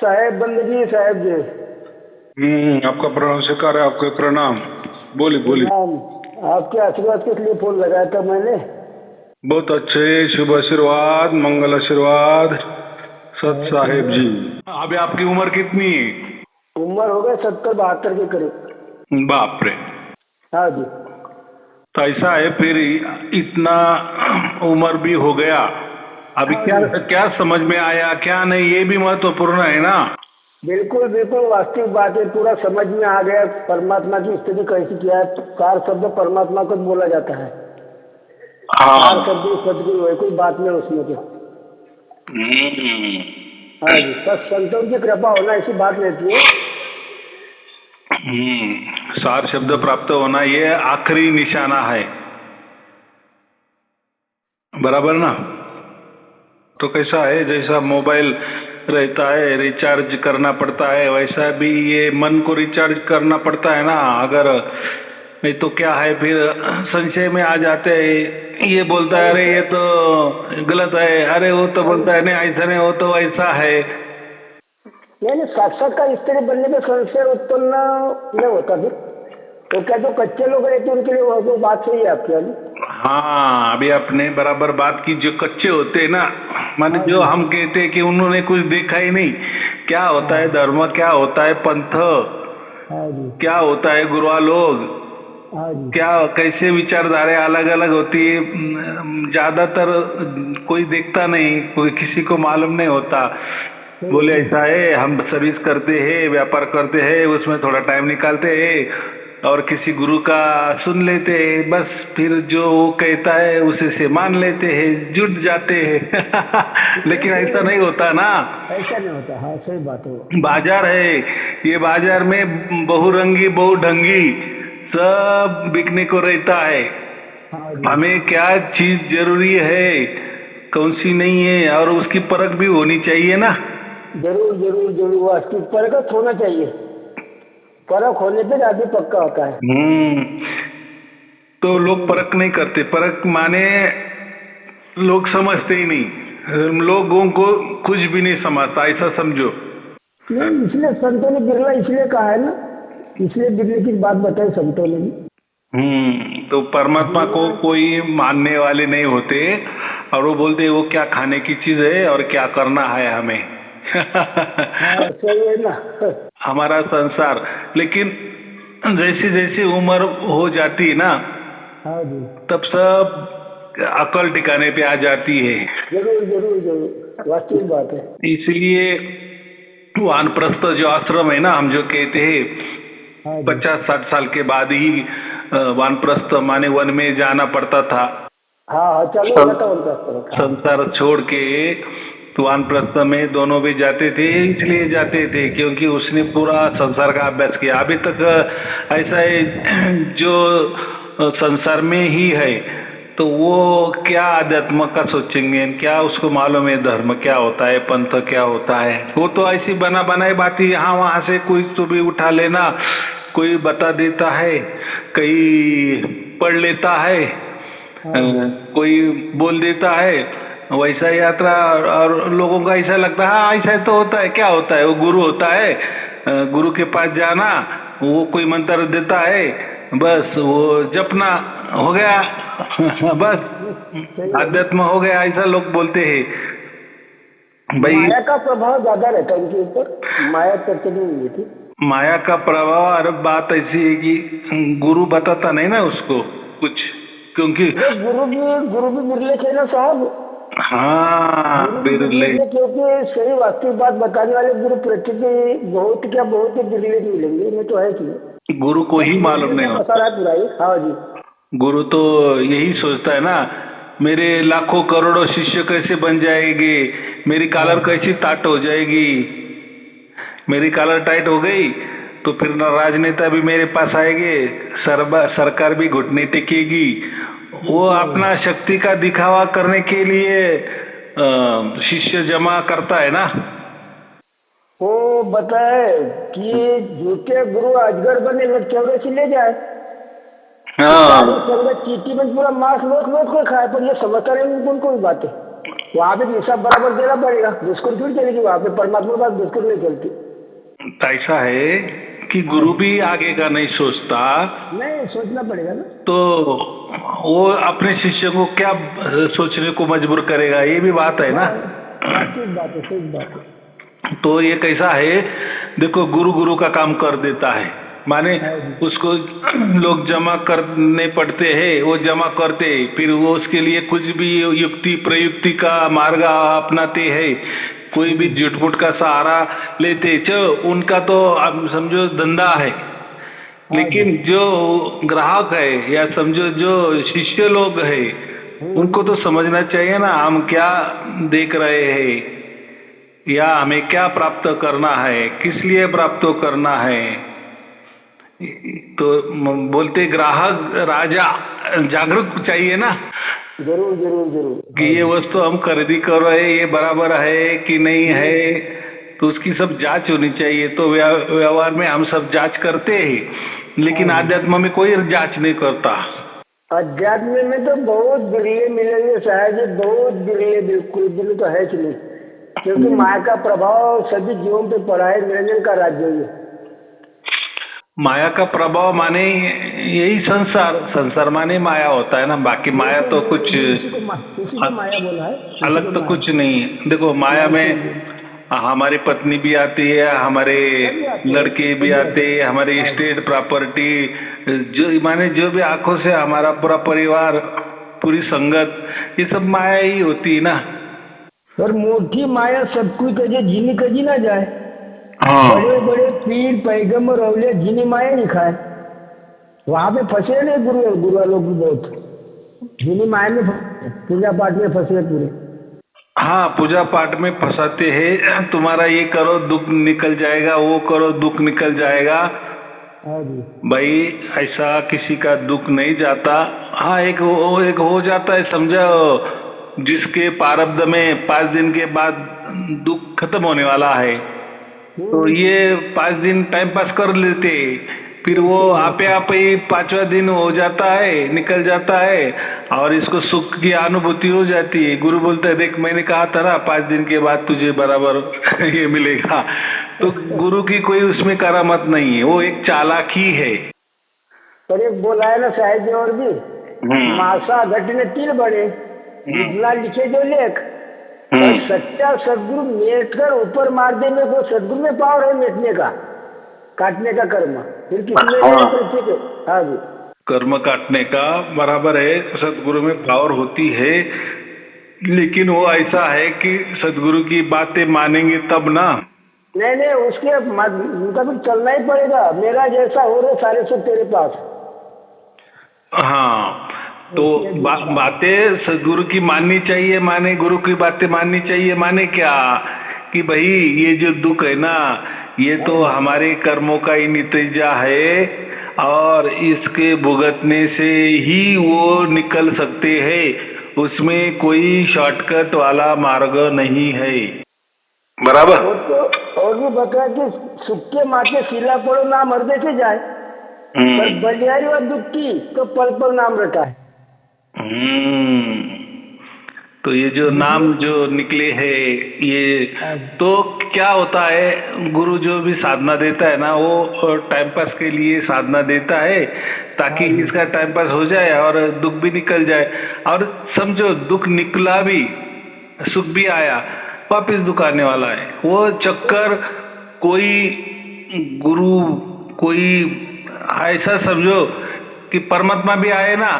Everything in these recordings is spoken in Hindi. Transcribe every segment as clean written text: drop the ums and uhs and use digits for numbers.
साहेब बंदगी साहेब जी। आपका प्रणाम स्वीकार है, आपके प्रणाम। बोलिए बोलिए। आपके आशीर्वाद के लिए फोन लगाया था मैंने। बहुत अच्छे, शुभ आशीर्वाद, मंगल आशीर्वाद सत साहेब जी। अभी आपकी उम्र कितनी है? उम्र हो गई 70-72 के करीब। बाप रे। हाँ जी। तो ऐसा है, फिर इतना उम्र भी हो गया, अभी क्या क्या समझ में आया क्या नहीं, ये भी महत्वपूर्ण है ना। बिल्कुल बिल्कुल वास्तविक बात है, पूरा समझ में आ गया परमात्मा की स्थिति कैसी क्या है। सार शब्द परमात्मा को बोला जाता है। सार शब्द सदगुरु है, कोई बात नहीं उसमें तो। हाँ जी, बस संतों की कृपा होना ऐसी बात रहती है। सार शब्द प्राप्त होना ये आखिरी निशाना है, बराबर ना। तो कैसा है, जैसा मोबाइल रहता है रिचार्ज करना पड़ता है, वैसा भी ये मन को रिचार्ज करना पड़ता है ना। अगर नहीं तो क्या है, फिर संशय में आ जाते हैं। ये बोलता है अरे ये तो गलत है, अरे वो तो बोलता है नहीं ऐसा नहीं, वो तो ऐसा है। नहीं, साक्षात्कार स्त्री बनने में संशय उत्पन्न नहीं होता फिर तो क्या जो कच्चे लोग रहते हैं उनके लिए वो बात सही है आपकी वाली। हाँ, अभी आपने बराबर बात की। जो कच्चे होते हैं ना, माने जो हम कहते हैं कि उन्होंने कुछ देखा ही नहीं, क्या होता है धर्म, क्या होता है पंथ, क्या होता है गुरुआ लोग, क्या कैसे विचारधारा अलग अलग होती है, ज्यादातर कोई देखता नहीं, कोई किसी को मालूम नहीं होता। बोले ऐसा है, हम सर्विस करते हैं, व्यापार करते हैं, उसमें थोड़ा टाइम निकालते हैं और किसी गुरु का सुन लेते हैं, बस फिर जो वो कहता है उसे से मान लेते हैं, जुट जाते हैं। लेकिन ऐसा नहीं होता ना, ऐसा नहीं होता। हाँ सही बात है। बाजार है, ये बाजार में बहुरंगी बहुढंगी सब बिकने को रहता है। हमें क्या चीज जरूरी है, कौन सी नहीं है, और उसकी परख भी होनी चाहिए ना। जरूर जरूर जरूर, वास्तविक परख होना चाहिए। परख होने पे आदमी पक्का होता है। तो लोग परख नहीं करते, परख माने लोग समझते ही नहीं, लोगों को कुछ भी नहीं समझता, ऐसा समझो। नहीं, इसलिए संतों ने बिरला इसलिए कहा है ना, इसलिए बिरले की बात बताई संतों ने। तो परमात्मा को कोई मानने वाले नहीं होते, और वो बोलते वो क्या खाने की चीज है और क्या करना है हमें। सही है ना। हमारा संसार। लेकिन जैसी जैसी उम्र हो जाती है ना, तब सब अकल ठिकाने पे आ जाती है। जरूर जरूर जरूर, वास्तविक बात है। इसलिए वानप्रस्थ जो आश्रम है ना, हम जो कहते हैं 50-60 साल के बाद ही वानप्रस्थ माने वन में जाना पड़ता था। हाँ चलो संसार छोड़ के तो वानप्रस्थ में दोनों भी जाते थे, इसलिए जाते थे क्योंकि उसने पूरा संसार का अभ्यास किया। अभी तक ऐसा है जो संसार में ही है, तो वो क्या आध्यात्म का सोचेंगे, क्या उसको मालूम है धर्म क्या होता है, पंथ क्या होता है। वो तो ऐसी बना बनाई बातें यहाँ वहां से कोई तो भी उठा लेना, कोई बता देता है, कोई पढ़ लेता है, कोई बोल देता है, वैसा यात्रा। और लोगों का ऐसा लगता है हाँ ऐसा तो होता है, क्या होता है, वो गुरु होता है, गुरु के पास जाना, वो कोई मंत्र देता है, बस वो जपना हो गया, बस अध्यात्म हो गया, ऐसा लोग बोलते हैं। भाई माया का प्रभाव ज्यादा रहता है उनके ऊपर, माया चर्चा नहीं हुई थी। माया का प्रभाव। और बात ऐसी है कि गुरु बताता नहीं ना उसको कुछ, क्योंकि गुरु भी बिरले थे ना साहब। हाँ बिरले, क्योंकि सही वास्तविक बात बताने वाले गुरु पृथ्वी पे बहुत क्या बहुत ही बिरले मिलेंगे, मैं तो है कि गुरु को ही मालूम नहीं होता। हाँ जी, गुरु तो यही सोचता है ना, मेरे लाखों करोड़ों शिष्य कैसे बन जाएंगे, मेरी कॉलर कैसी टाइट हो जाएगी, मेरी कॉलर टाइट हो गई तो फिर राजनेता भी मेरे पास आएंगे, सरकार भी घुटने टेकेगी। वो अपना शक्ति का दिखावा करने के लिए शिष्य जमा करता है ना। वो बताए कि झूठे गुरु अजगर बने लटके से ले जाए। संगत चीटी में पूरा मांस लोट लोट कर खाए, पर ये समझता नहीं उनको भी बात है। वहाँ पे हिसाब बराबर देना पड़ेगा, बिस्कुट क्यों चलेगी वहाँ पे? परमात्मा के पास बिस्कुट नहीं चलती। तो ऐसा है कि गुरु भी आगे का नहीं सोचता, नहीं सोचना पड़ेगा ना। तो वो अपने शिष्य को क्या सोचने को मजबूर करेगा, ये भी बात है ना। ठीक बात है, सही बात है। तो ये कैसा है, देखो गुरु गुरु का काम कर देता है, माने उसको लोग जमा करने पड़ते हैं, वो जमा करते, फिर वो उसके लिए कुछ भी युक्ति प्रयुक्ति का मार्ग अपनाते हैं, कोई भी झूठ का सहारा लेते, चलो उनका तो अब समझो धंधा है। लेकिन जो ग्राहक है या समझो जो शिष्य लोग है, उनको तो समझना चाहिए ना हम क्या देख रहे हैं या हमें क्या प्राप्त करना है, किस लिए प्राप्त करना है। तो बोलते ग्राहक राजा, जागरूक चाहिए ना। जरूर जरूर जरूर कि ये वस्तु हम खरीदी कर रहे हैं, ये बराबर है कि नहीं है, तो उसकी सब जांच होनी चाहिए। तो व्यवहार में हम सब जांच करते हैं, लेकिन आध्यात्म में कोई जांच नहीं करता। अध्यात्म में तो बहुत बिरले मिलेंगे शायद, बहुत बिरले, बिल्कुल बिल्कुल तो है कि नहीं, क्योंकि माया का प्रभाव सभी जीवों पे पड़ा है। निरंजन का राज्य है। माया का प्रभाव माने यही संसार माने माया होता है ना, बाकी माया तो कुछ माया बोला है, अलग तो कुछ नहीं है। देखो माया में हमारी पत्नी भी आती है, हमारे लड़के भी आते हैं, हमारी स्टेट प्रॉपर्टी, जो माने जो भी आंखों से हमारा पूरा परिवार, पूरी संगत, ये सब माया ही होती है ना। और मोटी माया सब कुछ कजे जीनी कजी ना जाए। हाँ। बड़े बड़े पीर पैगंबर अवलिया जीनी माया नहीं खाए, वहां पे फंसे नहीं गुरु लोग भी बहुत जीनी माया में पूजा पाठ में फंसे पूरे। हाँ, पूजा पाठ में फंसाते हैं, तुम्हारा ये करो दुख निकल जाएगा, वो करो दुख निकल जाएगा। भाई ऐसा किसी का दुख नहीं जाता। हाँ, एक हो जाता है, समझो जिसके प्रारब्ध में 5 दिन के बाद दुख खत्म होने वाला है, तो ये 5 दिन टाइम पास कर लेते, फिर वो आपे आप ही 5वां दिन हो जाता है, निकल जाता है, और इसको सुख की अनुभूति हो जाती है। गुरु बोलता है देख मैंने कहा था ना 5 दिन के बाद तुझे बराबर ये मिलेगा। तो गुरु की कोई उसमें करामत नहीं है, वो एक चालाकी है। पर एक बोला है ना साहिब जी, और भी मासा घटने 3 बड़े इतना लिखे जो लेख, सच्चा सदगुरु मेट कर ऊपर मार देने को सदगुरु में पावर है मेटने का, काटने का कर्म, फिर किसी में हाँ जी कर्म काटने का बराबर है, सदगुरु में पावर होती है। लेकिन वो ऐसा है कि सदगुरु की बातें मानेंगे तब ना। नहीं उसके उनका भी चलना ही पड़ेगा। मेरा जैसा हो रहे सारे सब तेरे पास। हाँ, तो बातें सदगुरु की माननी चाहिए, माने गुरु की बातें माननी चाहिए। माने क्या कि भाई ये जो दुख है ना, ये तो हमारे कर्मों का ही नतीजा है, और इसके भुगतने से ही वो निकल सकते हैं, उसमें कोई शॉर्टकट वाला मार्ग नहीं है। बराबर। और भी बता कि सुख के माथे सिला पड़ो नाम हृदय से जाए, पर बलिहारी और दुखी तो पल पल नाम रटा है। तो ये जो नाम जो निकले हैं, ये तो क्या होता है, गुरु जो भी साधना देता है ना, वो टाइम पास के लिए साधना देता है, ताकि इसका टाइम पास हो जाए और दुख भी निकल जाए। और समझो दुख निकला भी, सुख भी आया, वापिस दुख आने वाला है। वो चक्कर कोई गुरु, कोई ऐसा समझो कि परमात्मा भी आए ना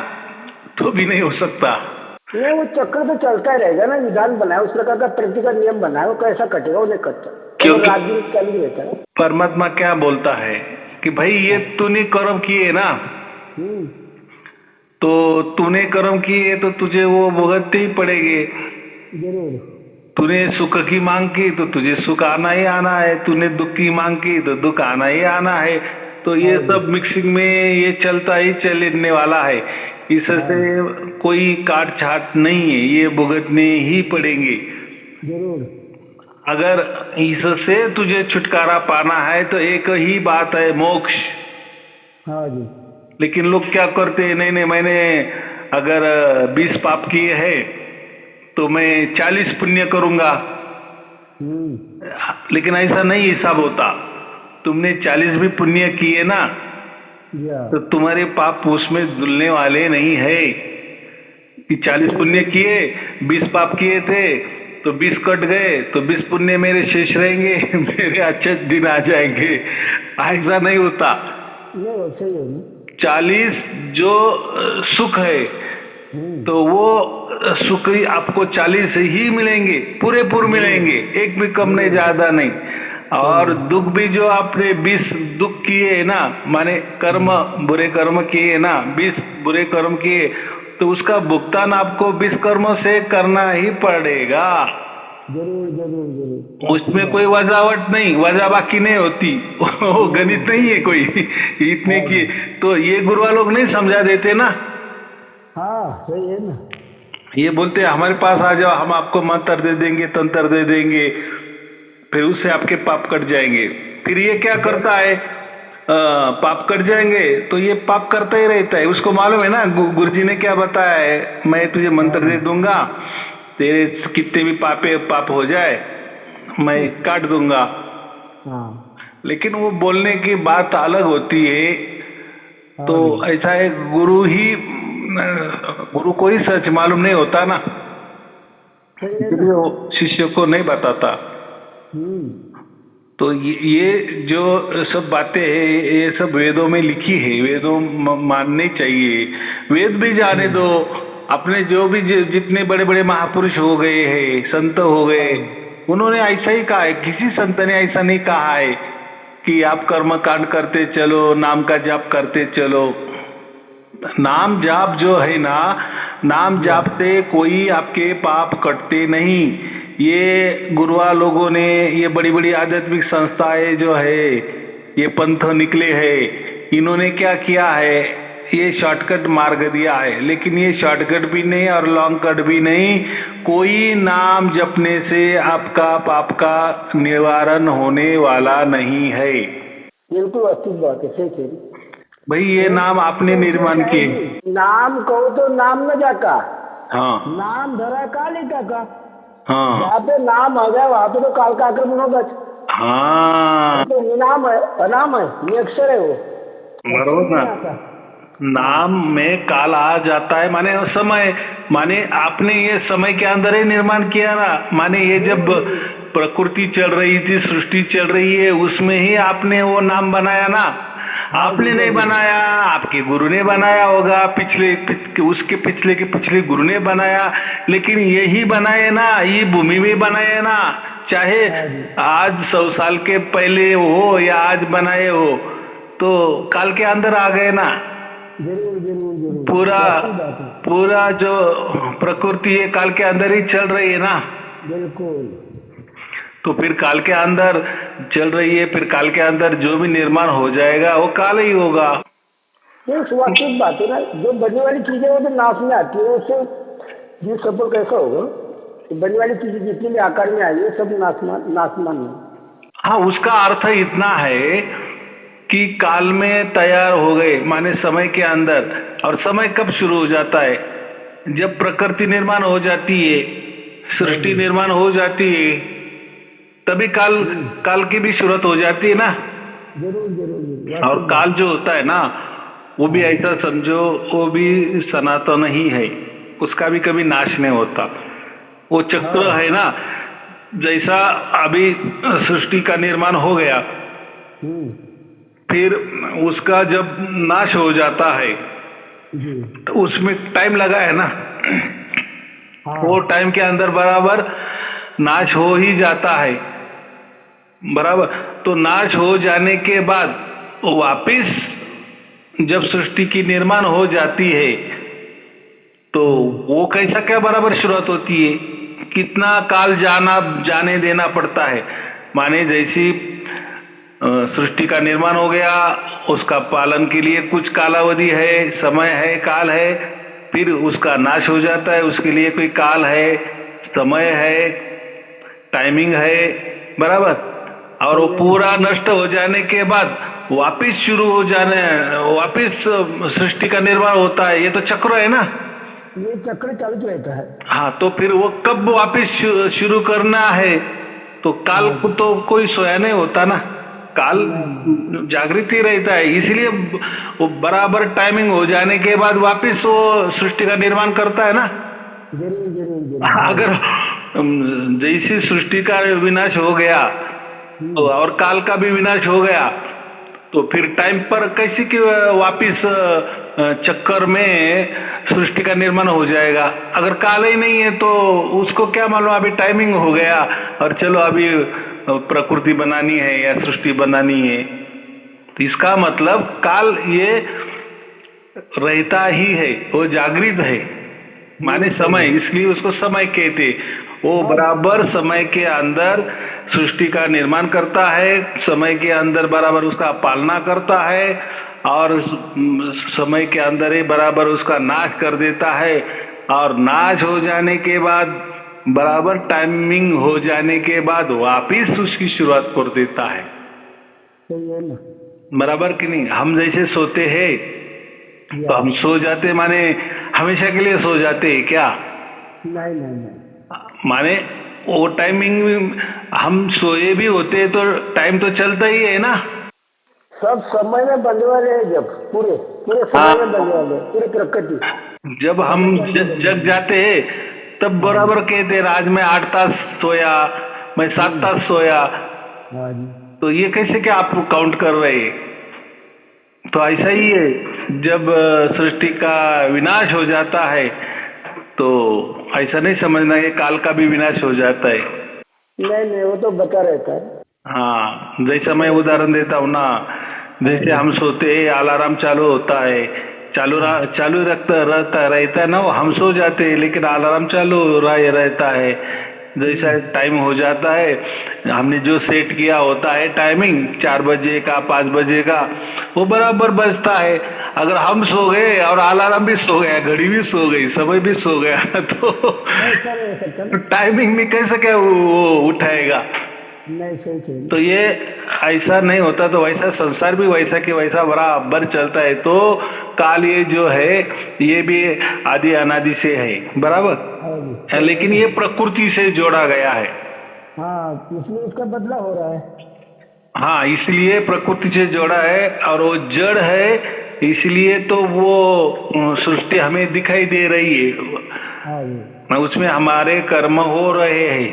तो भी नहीं हो सकता। नहीं, वो चक्कर तो चलता ही रहेगा ना। विधान बनाया उस प्रकार का, प्रकृति का नियम बनाया, वो कैसा कटेगा, वो नहीं कटता, क्योंकि चल ही रहता है। परमात्मा क्या बोलता है कि भाई ये तूने कर्म किए ना, तो तूने कर्म किए तो तुझे वो भुगतते ही पड़ेंगे। जरूर। तूने सुख की मांग की तो तुझे सुख आना ही आना है, तूने दुख की मांग की तो दुख आना ही आना है। तो ये सब मिक्सिंग में ये चलता ही चलने वाला है, इससे कोई काट छाट नहीं है, ये भुगतने ही पड़ेंगे। जरूर। अगर इससे तुझे छुटकारा पाना है तो एक ही बात है, मोक्ष। हाँ जी। लेकिन लोग क्या करते हैं, नहीं मैंने अगर 20 पाप किए हैं तो मैं 40 पुण्य करूंगा। लेकिन ऐसा नहीं हिसाब होता। तुमने 40 भी पुण्य किए ना तो तुम्हारे पाप उसमें धुलने वाले नहीं है कि 40 पुण्य किए 20 पाप किए थे तो 20 कट गए तो 20 पुण्य मेरे शेष रहेंगे, मेरे अच्छे दिन आ जाएंगे। ऐसा नहीं होता। 40 जो सुख है तो वो सुख ही आपको 40 ही मिलेंगे, पूरे मिलेंगे, एक भी कम नहीं ज्यादा नहीं। और दुख भी जो आपने 20 दुख किए ना, माने कर्म बुरे कर्म किए ना, 20 बुरे कर्म किए तो उसका भुगतान आपको 20 कर्मों से करना ही पड़ेगा। जरूर। उसमें कोई वजावट नहीं, वजह बाकी नहीं होती। वो गणित नहीं है कोई इतने की। तो ये गुरुआ लोग नहीं समझा देते ना। हाँ सही है ना। ये बोलते हैं हमारे पास आ जाओ, हम आपको मंत्र दे देंगे, तंत्र दे देंगे, फिर उससे आपके पाप कट जाएंगे। फिर ये क्या करता है, पाप कट जाएंगे तो ये पाप करता ही रहता है। उसको मालूम है ना गुरुजी ने क्या बताया है, मैं तुझे मंत्र दे दूंगा, तेरे कितने भी पाप हो जाए मैं काट दूंगा। लेकिन वो बोलने की बात अलग होती है। तो ऐसा है, गुरु को ही सच मालूम नहीं होता ना, इसलिए वो शिष्य को नहीं बताता। तो ये जो सब बातें हैं ये सब वेदों में लिखी है, वेदों मानने चाहिए। वेद भी जाने दो, अपने जो भी जितने बड़े बड़े महापुरुष हो गए हैं, संत हो गए, उन्होंने ऐसा ही कहा है। किसी संत ने ऐसा नहीं कहा है कि आप कर्म कांड करते चलो, नाम का जाप करते चलो। नाम जाप जो है ना, नाम जाप से कोई आपके पाप कटते नहीं। ये गुरुआ लोगों ने, ये बड़ी बड़ी आध्यात्मिक संस्थाएं जो है, ये पंथ निकले हैं, इन्होंने क्या किया है, ये शॉर्टकट मार्ग दिया है। लेकिन ये शॉर्टकट भी नहीं और लॉन्ग कट भी नहीं। कोई नाम जपने से आपका पाप का निवारण होने वाला नहीं है। बिल्कुल अच्छी बात है, सही। भाई ये नाम आपने निर्माण किए। नाम कहो तो नाम न जाका। हाँ, नाम धरा काली का। हाँ, जहाँ पे नाम आ गया वहाँ पे तो काल का आक्रमण होगा। हाँ, तो निनाम है, अनाम है, निअक्षर है वो, बरोबर ना। नाम में काल आ जाता है, माने समय, माने आपने ये समय के अंदर ही निर्माण किया ना। माने ये जब प्रकृति चल रही थी, सृष्टि चल रही है, उसमें ही आपने वो नाम बनाया ना। आपने नहीं बनाया, आपके गुरु ने बनाया होगा, उसके पिछले के पिछले गुरु ने बनाया। लेकिन यही बनाए ना, ये भूमि में बनाए ना, चाहे आज 100 साल के पहले हो या आज बनाए हो, तो काल के अंदर आ गए ना। जरूर। पूरा जो प्रकृति है काल के अंदर ही चल रही है ना। बिल्कुल। तो फिर काल के अंदर चल रही है, फिर काल के अंदर जो भी निर्माण हो जाएगा वो काल ही होगा। ये स्वाभाविक बात है ना, जो बनने वाली चीजें वो तो नाश में आती है, उससे ये सफल कैसा होगा। बनने वाली चीजें जितनी भी आकार में आई है सब नाशमान है। हाँ, उसका अर्थ इतना है कि काल में तैयार हो गए, माने समय के अंदर। और समय कब शुरू हो जाता है, जब प्रकृति निर्माण हो जाती है, सृष्टि निर्माण हो जाती है, तभी काल की भी शुरुआत हो जाती है ना। जरूर। और काल जो होता है ना, वो भी ऐसा समझो, वो भी सनातन ही है, उसका भी कभी नाश नहीं होता। वो चक्र है ना, जैसा अभी सृष्टि का निर्माण हो गया, फिर उसका जब नाश हो जाता है तो उसमें टाइम लगा है ना। वो टाइम के अंदर बराबर नाश हो ही जाता है, बराबर। तो नाश हो जाने के बाद वापिस जब सृष्टि की निर्माण हो जाती है तो वो कैसा क्या बराबर शुरुआत होती है, कितना काल जाने देना पड़ता है। माने जैसी सृष्टि का निर्माण हो गया, उसका पालन के लिए कुछ कालावधि है, समय है, काल है। फिर उसका नाश हो जाता है, उसके लिए कोई काल है, समय है, टाइमिंग है, बराबर। और वो पूरा नष्ट हो जाने के बाद वापिस शुरू हो जाने, वापिस सृष्टि का निर्माण होता है। ये तो चक्र है ना। ये चक्र चालू रहता है। हाँ, तो फिर वो कब वापस शुरू करना है? तो काल को तो कोई सोया नहीं होता ना, काल जागृत ही रहता है, इसलिए वो बराबर टाइमिंग हो जाने के बाद वापस वो सृष्टि का निर्माण करता है ना। जरूर जरूर जरूर। अगर जैसे सृष्टि का विनाश हो गया तो और काल का भी विनाश हो गया, तो फिर टाइम पर कैसे कि वापिस चक्कर में सृष्टि का निर्माण हो जाएगा? अगर काल ही नहीं है तो उसको क्या मालूम अभी टाइमिंग हो गया और चलो अभी प्रकृति बनानी है या सृष्टि बनानी है। तो इसका मतलब काल ये रहता ही है, वो जागृत है, माने समय, इसलिए उसको समय कहते। वो बराबर समय के अंदर सृष्टि का निर्माण करता है, समय के अंदर बराबर उसका पालना करता है और समय के अंदर ही बराबर उसका नाश कर देता है, और नाश हो जाने के बाद बराबर टाइमिंग हो जाने के बाद वापिस उसकी शुरुआत कर देता है। सही है ना? बराबर कि नहीं? हम जैसे सोते हैं तो हम सो जाते माने हमेशा के लिए सो जाते हैं क्या? नहीं नहीं नहीं, माने वो टाइमिंग हम सोए भी होते तो टाइम तो चलता ही है ना। सब समय में बनने वाले हैं, जब पूरे पूरे समय में बनने वाले, पूरे प्रकृति। जब हम जग जाते हैं तब बराबर कहते हैं आज मैं 8 तास सोया, मैं 7 तास सोया। तो ये कैसे क्या आप काउंट कर रहे हैं? तो ऐसा ही है, जब सृष्टि का विनाश हो जाता है तो ऐसा नहीं समझना कि काल का भी विनाश हो जाता है। नहीं नहीं, वो तो बचा रहता है। हाँ, जैसा मैं उदाहरण देता हूँ ना, जैसे हम सोते हैं अलार्म चालू होता है, चालू रहता है ना, वो हम सो जाते हैं लेकिन अलार्म चालू रहता है। जैसा टाइम हो जाता है, हमने जो सेट किया होता है टाइमिंग 4 बजे का 5 बजे का, वो बराबर बजता है। अगर हम सो गए और अलार्म भी सो गया, घड़ी भी सो गई, समय भी सो गया तो टाइमिंग में कैसे क्या वो उठाएगा? नहीं सही। तो ये ऐसा नहीं होता, तो वैसा संसार भी वैसा कि वैसा बराबर चलता है। तो काल ये जो है ये भी आदि अनादि से है, बराबर, लेकिन ये प्रकृति से जोड़ा गया है। हाँ, इसलिए उसका बदलाव हो रहा है। हाँ, इसलिए प्रकृति से जोड़ा है, और वो जड़ है, इसलिए तो वो सृष्टि हमें दिखाई दे रही है, उसमें हमारे कर्म हो रहे हैं,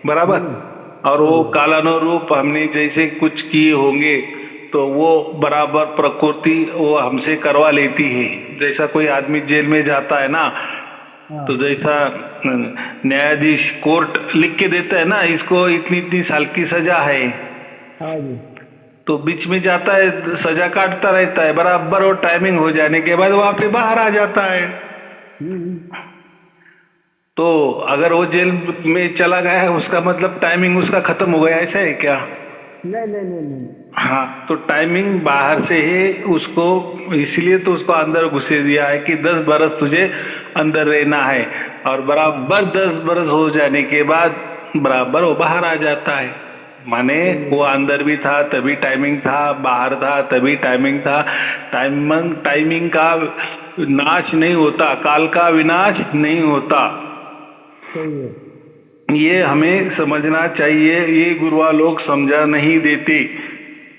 बराबर। और वो कालानुरूप हमने जैसे कुछ किए होंगे तो वो बराबर प्रकृति वो हमसे करवा लेती है। जैसा कोई आदमी जेल में जाता है ना, तो जैसा न्यायाधीश कोर्ट लिख के देता है ना, इसको इतनी इतनी साल की सजा है, तो बीच में जाता है, सजा काटता रहता है, बराबर वो टाइमिंग हो जाने के बाद वहां पे बाहर आ जाता है। तो अगर वो जेल में चला गया है उसका मतलब टाइमिंग उसका खत्म हो गया, ऐसा है क्या? नहीं। हाँ, तो टाइमिंग बाहर से ही उसको, इसलिए तो उसको अंदर घुसे दिया है कि 10 बरस तुझे अंदर रहना है, और बराबर 10 बरस हो जाने के बाद बराबर वो बाहर आ जाता है। माने वो अंदर भी था तभी टाइमिंग था, बाहर था तभी टाइमिंग था। टाइमिंग का नाश नहीं होता, काल का विनाश नहीं होता। ये हमें समझना चाहिए, ये गुरुआ लोग समझा नहीं देते।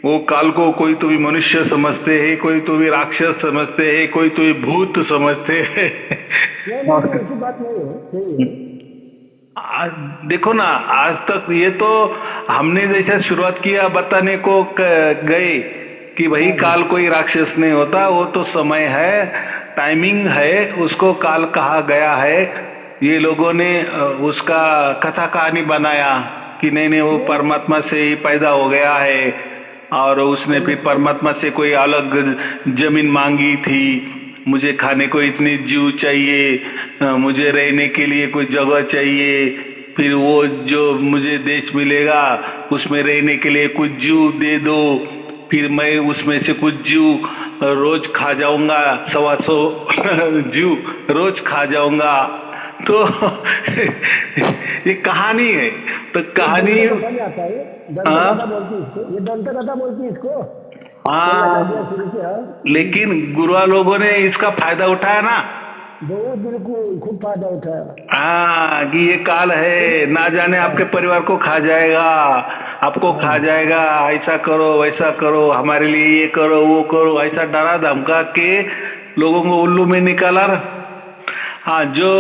वो काल को कोई तो भी मनुष्य समझते हैं, कोई तो भी राक्षस समझते हैं, कोई तो भी भूत समझते हैं। ऐसी बात नहीं है। देखो ना, आज तक ये तो हमने जैसा शुरुआत किया बताने को गए कि भाई काल कोई राक्षस नहीं होता, वो तो समय है, टाइमिंग है, उसको काल कहा गया है। ये लोगों ने उसका कथा कहानी बनाया कि नहीं वो परमात्मा से ही पैदा हो गया है, और उसने फिर परमात्मा से कोई अलग जमीन मांगी थी, मुझे खाने को इतनी जीव चाहिए, मुझे रहने के लिए कोई जगह चाहिए, फिर वो जो मुझे देश मिलेगा उसमें रहने के लिए कुछ जीव दे दो, फिर मैं उसमें से कुछ जीव रोज खा जाऊंगा, 125 जीव रोज खा जाऊंगा। तो ये कहानी है, तो कहानी ये दंत कथा बोलती है इसको। हाँ, लेकिन गुरुआ लोगों ने इसका फायदा उठाया ना। बहुत बिल्कुल खूब फायदा उठाया। हाँ कि ये काल है, ना जाने आपके परिवार को खा जाएगा, आपको खा जाएगा, ऐसा करो वैसा करो, हमारे लिए ये करो वो करो, ऐसा डरा धमका के लोगों को उल्लू में निकाला। हाँ, जो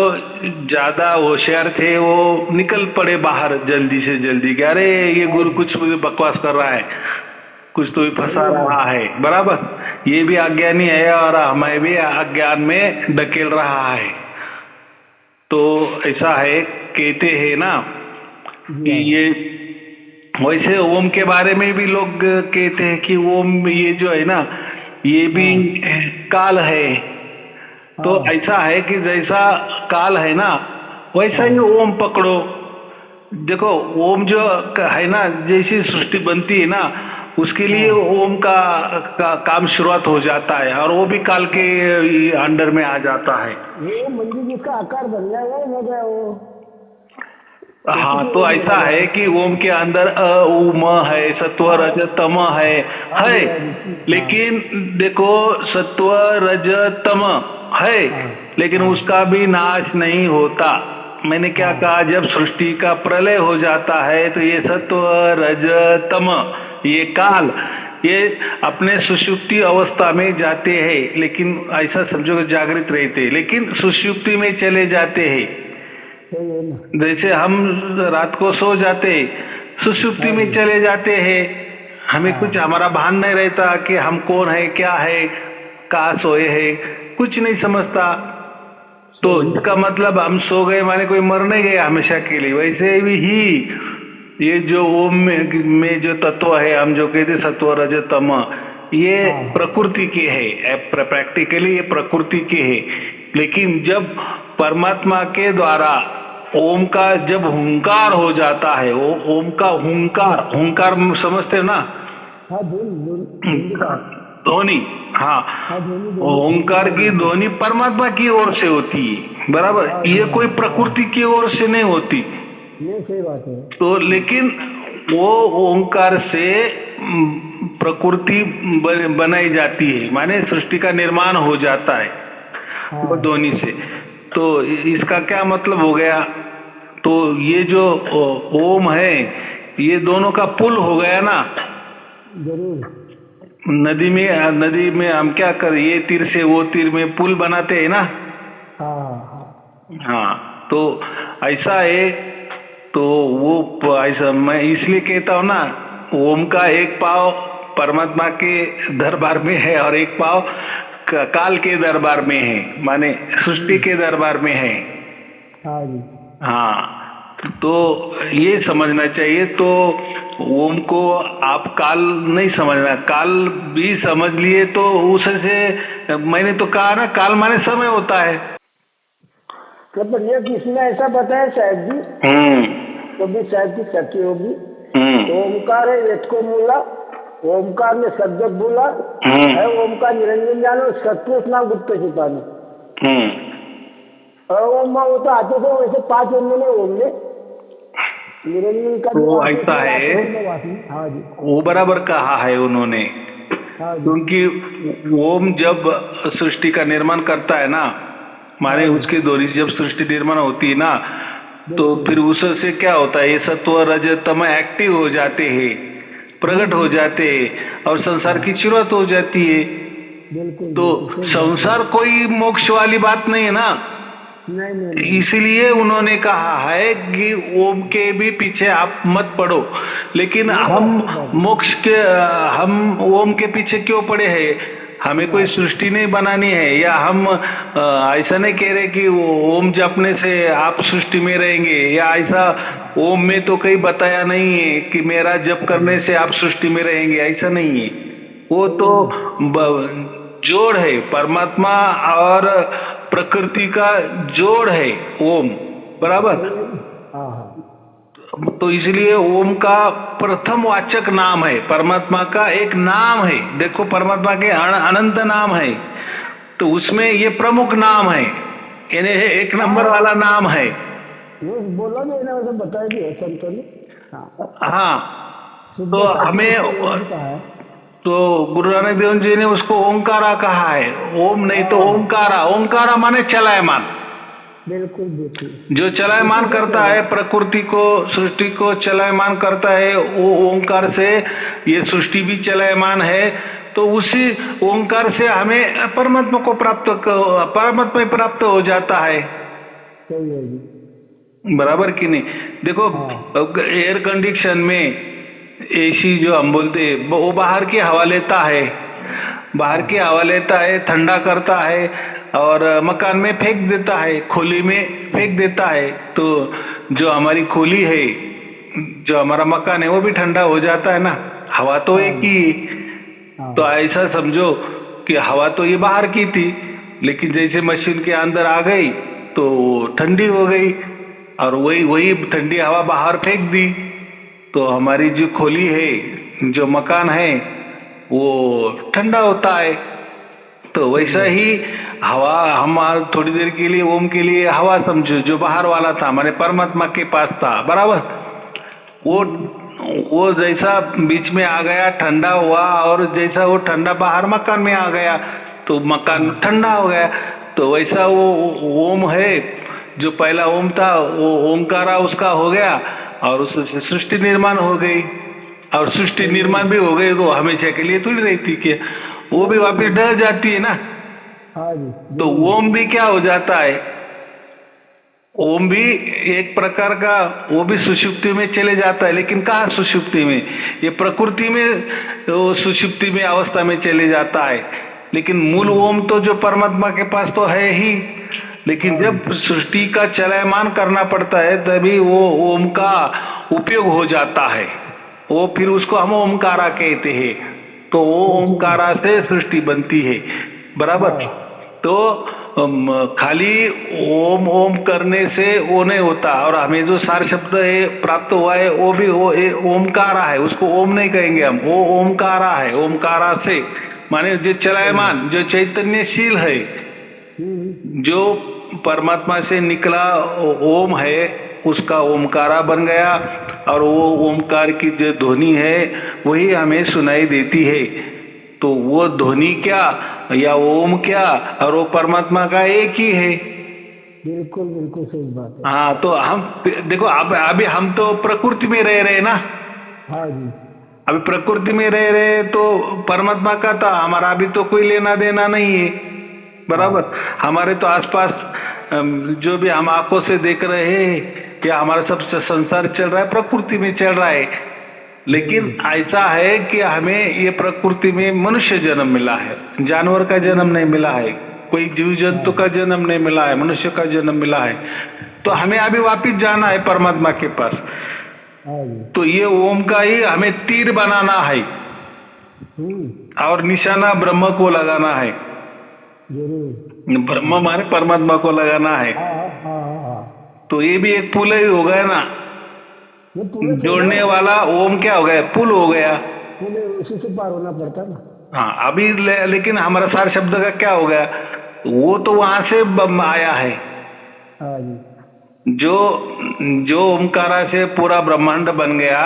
ज्यादा होशियार थे वो निकल पड़े बाहर जल्दी से जल्दी कि अरे ये गुरु कुछ बकवास कर रहा है, कुछ तो भी फंसा रहा है। बराबर, ये भी अज्ञानी है और हमें भी अज्ञान में धकेल रहा है। तो ऐसा है, कहते हैं ना कि ये वैसे ओम के बारे में भी लोग कहते हैं कि ओम ये जो है ना ये भी काल है। तो ऐसा है कि जैसा काल है ना वैसा ही ओम पकड़ो। देखो ओम जो है ना, जैसी सृष्टि बनती है ना उसके लिए ओम का काम शुरुआत हो जाता है और वो भी काल के अंडर में आ जाता है। वो मंदिर जिसका आकार बन गया वो हो गया वो। हाँ, तो ऐसा है कि ओम के अंदर अ उ म है, सत्व रज तम है। लेकिन देखो सत्व रज तम है लेकिन उसका भी नाश नहीं होता। मैंने क्या कहा, जब सृष्टि का प्रलय हो जाता है तो ये सत्व रज तम ये काल ये अपने सुषुप्ति अवस्था में जाते हैं, लेकिन ऐसा समझो कि जागृत रहते, लेकिन सुषुप्ति में चले जाते हैं। जैसे हम रात को सो जाते सुषुप्ति में चले जाते हैं, हमें कुछ हमारा भान नहीं रहता कि हम कौन है क्या है, कहाँ सोए है, कुछ नहीं समझता। तो इसका मतलब हम सो गए माने कोई मर नहीं गया हमेशा के लिए। वैसे भी ही ये जो ओम में जो तत्व है, हम जो कहते सत्व रज तम, ये प्रकृति के है, प्रैक्टिकली ये प्रकृति के है। लेकिन जब परमात्मा के द्वारा ओम का जब हुंकार हो जाता है, ओम का हुंकार, हुंकार समझते हो ना? ध्वनि। हाँ, ओंकार की ध्वनि परमात्मा की ओर से होती है। बराबर, ये कोई प्रकृति की ओर से नहीं होती। ये सही बात है। तो लेकिन वो ओंकार से प्रकृति बनाई जाती है, माने सृष्टि का निर्माण हो जाता है वो ध्वनि से। तो इसका क्या मतलब हो गया? तो ये जो ओम है ये दोनों का पुल हो गया ना। जरूर। नदी में हम क्या कर, ये तीर से वो तीर में पुल बनाते हैं ना। हाँ, तो ऐसा है। तो वो ऐसा मैं इसलिए कहता हूँ ना, ओम का एक पाव परमात्मा के दरबार में है और एक पाव काल के दरबार में है, माने सृष्टि के दरबार में है। हाँ, तो ये समझना चाहिए। तो ओम को आप काल नहीं समझना, काल भी समझ लिए तो उससे मैंने तो कहा ना, काल माने समय होता है। मतलब ये किसने ऐसा बताया शायद जी? तो भी शायद की सच्ची होगी। ओमकार है वेद को मूला, ओमकार में शब्द बोला है, ओमकार निरंजन जानो, सत्य नाम गुप्त छिपाने। ओम वो तो आते थे वैसे 5 ओम में ओम में निरंजन का तो ऐसा है। हाँ जी, वो बराबर कहा है उन्होंने। क्योंकि ओम जब सृष्टि का निर्माण करता है ना, माने उसके द्वारा जब सृष्टि निर्माण होती है ना, तो फिर उससे क्या होता है, ये सत्व रज तम एक्टिव हो जाते हैं, प्रकट हो जाते हैं और संसार की शुरुआत हो जाती है। तो संसार कोई मोक्ष वाली बात नहीं है ना। इसलिए उन्होंने कहा है कि ओम के भी पीछे आप मत पड़ो। लेकिन हम मोक्ष के, हम ओम के पीछे क्यों पड़े हैं? हमें कोई सृष्टि नहीं बनानी है, या हम ऐसा नहीं कह रहे कि ओम जपने से आप सृष्टि में रहेंगे, या ऐसा ओम में तो कहीं बताया नहीं है कि मेरा जप करने से आप सृष्टि में रहेंगे, ऐसा नहीं है। वो तो जोड़ है, परमात्मा और प्रकृति का जोड़ है ओम। बराबर। तो इसलिए ओम का प्रथम वाचक नाम है, परमात्मा का एक नाम है। देखो परमात्मा के अनंत नाम है, तो उसमें ये प्रमुख नाम है, यानी एक नंबर वाला नाम है। बोला नहीं ना, वैसे बताया भी है संतों ने। हाँ, तो हमें तो गुरु नानक देव जी ने उसको ओंकारा कहा है, ओम नहीं तो ओंकारा। ओंकारा माने चलायमान। बिल्कुल बिल्कुल। जो चलायमान करता है, प्रकृति को, सृष्टि को चलायमान करता है, वो ओंकार से ये सृष्टि भी चलायमान है। तो उसी ओंकार से हमें परमात्मा को परमात्मा प्राप्त हो जाता है। सही है जी। बराबर कि नहीं? देखो एयर कंडीशन में एसी जो हम बोलते हैं, वो बाहर की हवा लेता है, बाहर की हवा लेता है, ठंडा करता है और मकान में फेंक देता है, खोली में फेंक देता है। तो जो हमारी खोली है, जो हमारा मकान है, वो भी ठंडा हो जाता है ना। हवा तो एक ही। तो ऐसा समझो कि हवा तो ये बाहर की थी, लेकिन जैसे मशीन के अंदर आ गई तो ठंडी हो गई और वही ठंडी हवा बाहर फेंक दी। तो हमारी जो खोली है, जो मकान है, वो ठंडा होता है। तो वैसा ही हवा, हम थोड़ी देर के लिए ओम के लिए हवा समझो, जो बाहर वाला था, माने परमात्मा के पास था, बराबर। वो जैसा बीच में आ गया, ठंडा हुआ, और जैसा वो ठंडा बाहर मकान में आ गया तो मकान ठंडा हो गया। तो वैसा वो ओम है, जो पहला ओम था, वो ओमकारा उसका हो गया और उससे सृष्टि निर्माण हो गई। और सृष्टि निर्माण भी हो गई तो हमेशा के लिए थोड़ी रहती कि वो भी वापस डर जाती है ना। तो ओम भी क्या हो जाता है, ओम भी एक प्रकार का, वो भी सुषुप्ति में चले जाता है। लेकिन कहाँ सुषुप्ति में, ये प्रकृति में वो सुषुप्ति में अवस्था में चले जाता है। लेकिन मूल ओम तो जो परमात्मा के पास तो है ही। लेकिन जब सृष्टि का चलायमान करना पड़ता है तभी वो ओम का उपयोग हो जाता है। वो फिर उसको हम ओमकारा कहते हैं। तो वो ओमकारा से सृष्टि बनती है, बराबर। तो खाली ओम ओम करने से वो नहीं होता। और हमें जो सार शब्द है प्राप्त हुआ है, वो भी वो ओमकारा है, उसको ओम नहीं कहेंगे हम, वो ओमकारा है। ओमकारा से माने जो चलायमान, जो चैतन्यशील है, जो परमात्मा से निकला ओम है, उसका ओमकारा बन गया। और वो ओमकार की जो ध्वनि है वही हमें सुनाई देती है। तो वो ध्वनि क्या या ओम क्या, और वो परमात्मा का एक ही है। बिल्कुल बिल्कुल सही बात है। हाँ, तो हम देखो अभी हम तो प्रकृति में रह रहे ना। हाँ जी। अभी प्रकृति में रह रहे तो परमात्मा का था, हमारा अभी तो कोई लेना देना नहीं है, बराबर। हमारे तो आसपास जो भी हम आंखों से देख रहे हैं, क्या हमारा सब संसार चल रहा है प्रकृति में चल रहा है। लेकिन ऐसा है कि हमें ये प्रकृति में मनुष्य जन्म मिला है, जानवर का जन्म नहीं मिला है, कोई जीव जंतु का जन्म नहीं मिला है, मनुष्य का जन्म मिला है। तो हमें अभी वापिस जाना है परमात्मा के पास। तो ये ओम का ही हमें तीर बनाना है और निशाना ब्रह्म को लगाना है। ब्रह्म माने परमात्मा को लगाना है। तो ये भी एक पुल ही हो गया ना, जोड़ने वाला ओम क्या हो गया, पुल हो गया। उसी से पार होना पड़ता ना। हाँ, अभी लेकिन हमारा सार शब्द का क्या हो गया, वो तो वहां से आया है। जो ओमकारा से पूरा ब्रह्मांड बन गया,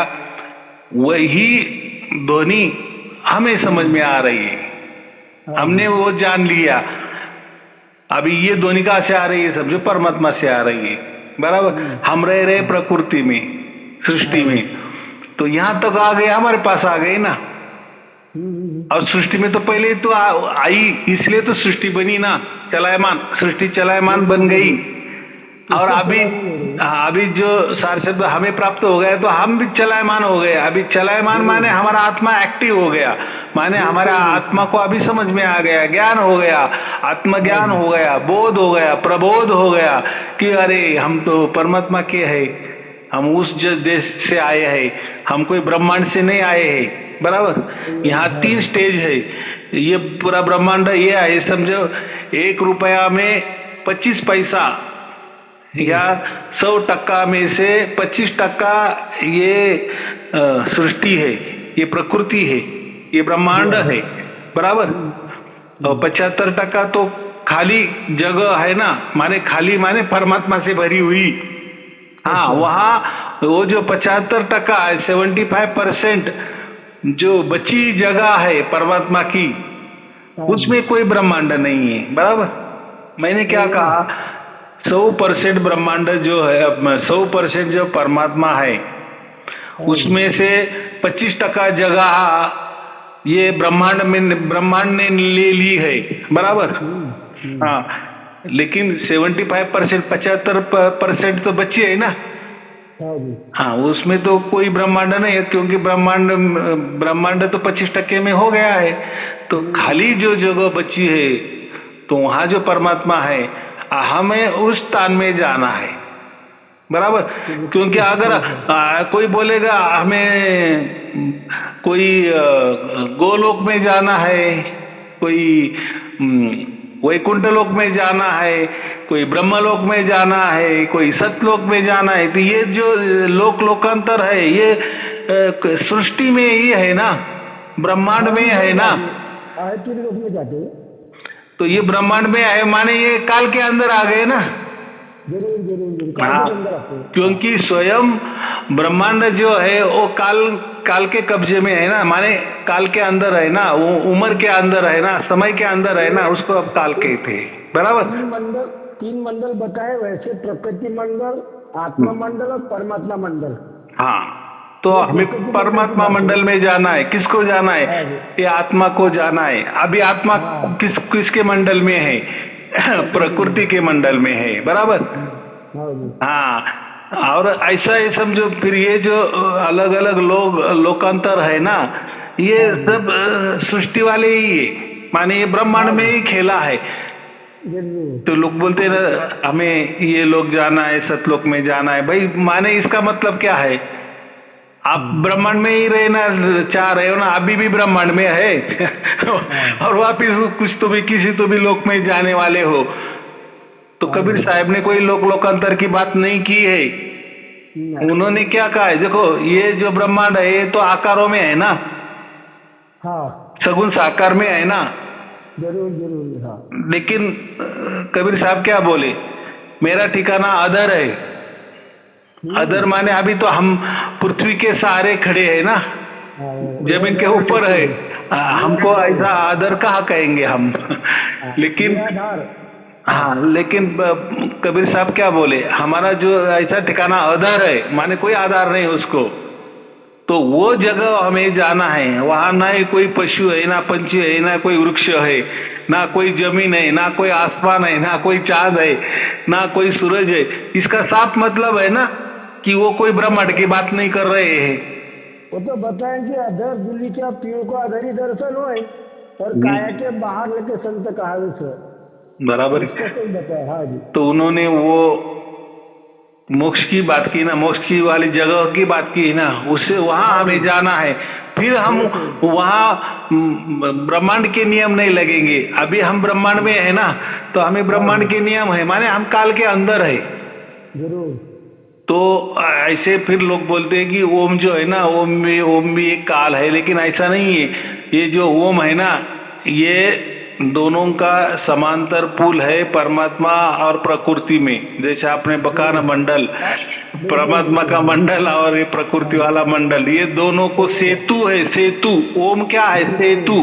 वही ध्वनि हमें समझ में आ रही है। हमने वो जान लिया। अभी ये ध्वनि कहाँ से आ रही है, समझो परमात्मा से आ रही है, बराबर। हम रह रहे प्रकृति में, सृष्टि में, तो यहाँ तक आ गए, हमारे पास आ गए ना। और सृष्टि में तो पहले तो आई, इसलिए तो सृष्टि बनी ना, चलायमान, सृष्टि चलायमान बन गई। और अभी जो सार शब्द हमें प्राप्त हो गया तो हम भी चलायमान हो गए। अभी चलायमान माने हमारा आत्मा एक्टिव हो गया, माने हमारा आत्मा को अभी समझ में आ गया, ज्ञान हो गया, आत्मज्ञान हो गया, बोध हो गया, प्रबोध हो गया कि अरे हम तो परमात्मा के हैं, हम उस देश से आए हैं, हम कोई ब्रह्मांड से नहीं आए हैं, बराबर। यहाँ 3 स्टेज है। ये पूरा ब्रह्मांड ये है, समझो 1 रुपया में 25 पैसा या 100% में से 25% ये सृष्टि है, ये प्रकृति है, ये ब्रह्मांड है, बराबर। और 75% तो खाली जगह है ना, माने खाली माने परमात्मा से भरी हुई। हाँ, वहाँ वो जो 75% है, 75% जो बची जगह है परमात्मा की, उसमें कोई ब्रह्मांड नहीं है। बराबर, मैंने क्या कहा, 100% ब्रह्मांड जो है, 100% जो परमात्मा है, उसमें से 25% जगह ये ब्रह्मांड ने ले ली है। बराबर, हाँ, लेकिन 75%, 75% तो बची है ना। हाँ, उसमें तो कोई ब्रह्मांड नहीं है, क्योंकि ब्रह्मांड तो 25% में हो गया है। तो खाली जो जगह बची है, तो वहां जो परमात्मा है, हमें उस स्थान में जाना है। बराबर, क्योंकि अगर कोई बोलेगा हमें कोई गोलोक में जाना है, कोई वैकुंठ लोक में जाना है, कोई ब्रह्मलोक में जाना है, कोई सतलोक में जाना है, तो ये जो लोकांतर है, ये सृष्टि में ही है ना, ब्रह्मांड में है ना। तो ये ब्रह्मांड में है, माने ये काल के अंदर आ गए ना। हाँ, क्योंकि स्वयं ब्रह्मांड जो है वो काल के कब्जे में है ना, माने काल के अंदर है ना, वो उम्र के अंदर है ना, समय के अंदर है ना, उसको अब काल कहते हैं। बराबर, 3 मंडल बताए वैसे, प्रकृति मंडल, आत्मा मंडल और परमात्मा मंडल। हाँ, तो हमें परमात्मा मंडल में जाना है। किसको जाना है? ये आत्मा को जाना है। अभी आत्मा किसके मंडल में है? प्रकृति के मंडल में है। बराबर, हाँ। और ऐसा ही समझो, फिर ये जो अलग अलग लोकांतर है ना, ये सब सृष्टि वाले ही है, माने ये ब्रह्मांड में ही खेला है। तो लोग बोलते हैं ना, हमें ये लोग जाना है, सतलोक में जाना है। भाई, माने इसका मतलब क्या है? आप ब्रह्मांड में ही रहना चाह रहे हो ना, अभी भी ब्रह्मांड में है और वापिस कुछ तो भी किसी तो भी लोक में जाने वाले हो। तो कबीर साहब ने कोई लोकांतर की बात नहीं की है। उन्होंने क्या कहा है, देखो ये जो ब्रह्मांड है, ये तो आकारों में है ना। हाँ, सगुण साकार में है ना। जरूर। हाँ। लेकिन कबीर साहब क्या बोले, मेरा ठिकाना अधर है। अधर माने अभी तो हम पृथ्वी के सहारे खड़े हैं ना, जमीन के ऊपर है। हमको ऐसा अधर कहाँ कहेंगे हम लेकिन हाँ, लेकिन कबीर साहब क्या बोले, हमारा जो ऐसा ठिकाना अधर है, माने कोई आधार नहीं उसको, तो वो जगह हमें जाना है। वहां ना ही कोई पशु है, ना पंछी है, ना कोई वृक्ष है, ना कोई जमीन है, ना कोई आसमान है, ना कोई चांद है, ना कोई सूरज है। इसका साफ मतलब है ना कि वो कोई ब्रह्मांड की बात नहीं कर रहे हैं। वो तो बताएं कि अधर दिल्ली का पीओ को अधर ही दर्शन हो, और काया के बाहर लेके संत कहावे से। बराबर, हाँ जी। तो उन्होंने वो मोक्ष की बात की ना, मोक्ष की वाली जगह की बात की ना, उससे वहां हमें जाना है। फिर हम वहां ब्रह्मांड के नियम नहीं लगेंगे। अभी हम ब्रह्मांड में है ना, तो हमें ब्रह्मांड के नियम है, माने हम काल के अंदर है। जरूर। तो ऐसे फिर लोग बोलते हैं कि ओम जो है ना, ओम भी एक काल है, लेकिन ऐसा नहीं है। ये जो ओम है ना, ये दोनों का समांतर पुल है परमात्मा और प्रकृति में। जैसे आपने बकाना मंडल, परमात्मा का मंडल और ये प्रकृति वाला मंडल, ये दोनों को सेतु है। सेतु, ओम क्या है? सेतु।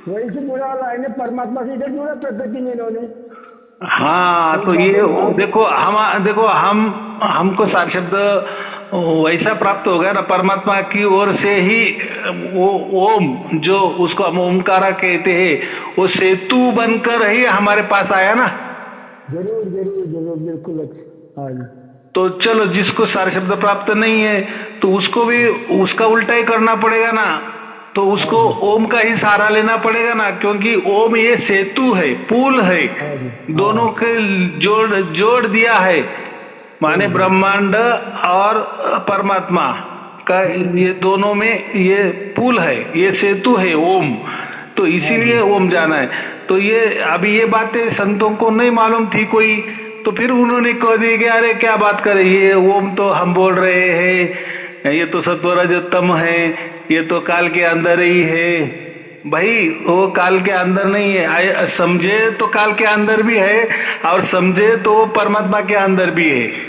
वही से जुड़ा लाइन है, परमात्मा से इधर जुड़ा प्रकृति में इन्होंने। हाँ, तो ये देखो हमको सार शब्द वैसा प्राप्त हो गया ना, परमात्मा की ओर से ही वो ओम, जो उसको हम ओमकारा कहते हैं, वो सेतु बनकर ही हमारे पास आया ना। जरूर, बिल्कुल। तो चलो, जिसको सार शब्द प्राप्त नहीं है, तो उसको भी उसका उल्टा ही करना पड़ेगा ना, तो उसको ओम का ही सहारा लेना पड़ेगा ना, क्योंकि ओम ये सेतु है, पुल है, दोनों के जोड़ दिया है, माने ब्रह्मांड और परमात्मा का ये दोनों में ये पुल है, ये सेतु है ओम। तो इसीलिए ओम जाना है। तो ये अभी ये बातें संतों को नहीं मालूम थी कोई, तो फिर उन्होंने कह दिया कि अरे क्या बात कर रही है, ओम तो हम बोल रहे हैं, ये तो सत्वरजतम है, ये तो काल के अंदर ही है। भाई, वो काल के अंदर नहीं है, समझे तो काल के अंदर भी है, और समझे तो परमात्मा के अंदर भी है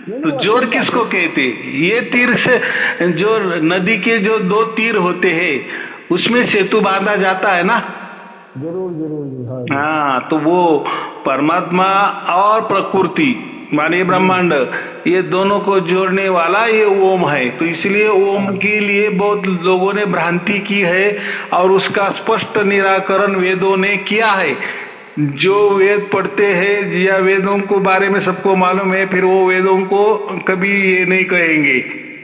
तो जोड़ किसको कहते? ये तीर से जो नदी के जो दो तीर होते हैं उसमें सेतु बांधा जाता है ना। जरूर जरूर। हाँ, तो वो परमात्मा और प्रकृति माने ब्रह्मांड, ये दोनों को जोड़ने वाला ये ओम है। तो इसलिए ओम के लिए बहुत लोगों ने भ्रांति की है और उसका स्पष्ट निराकरण वेदों ने किया है। जो वेद पढ़ते हैं या वेदों को बारे में सबको मालूम है, फिर वो वेदों को कभी ये नहीं कहेंगे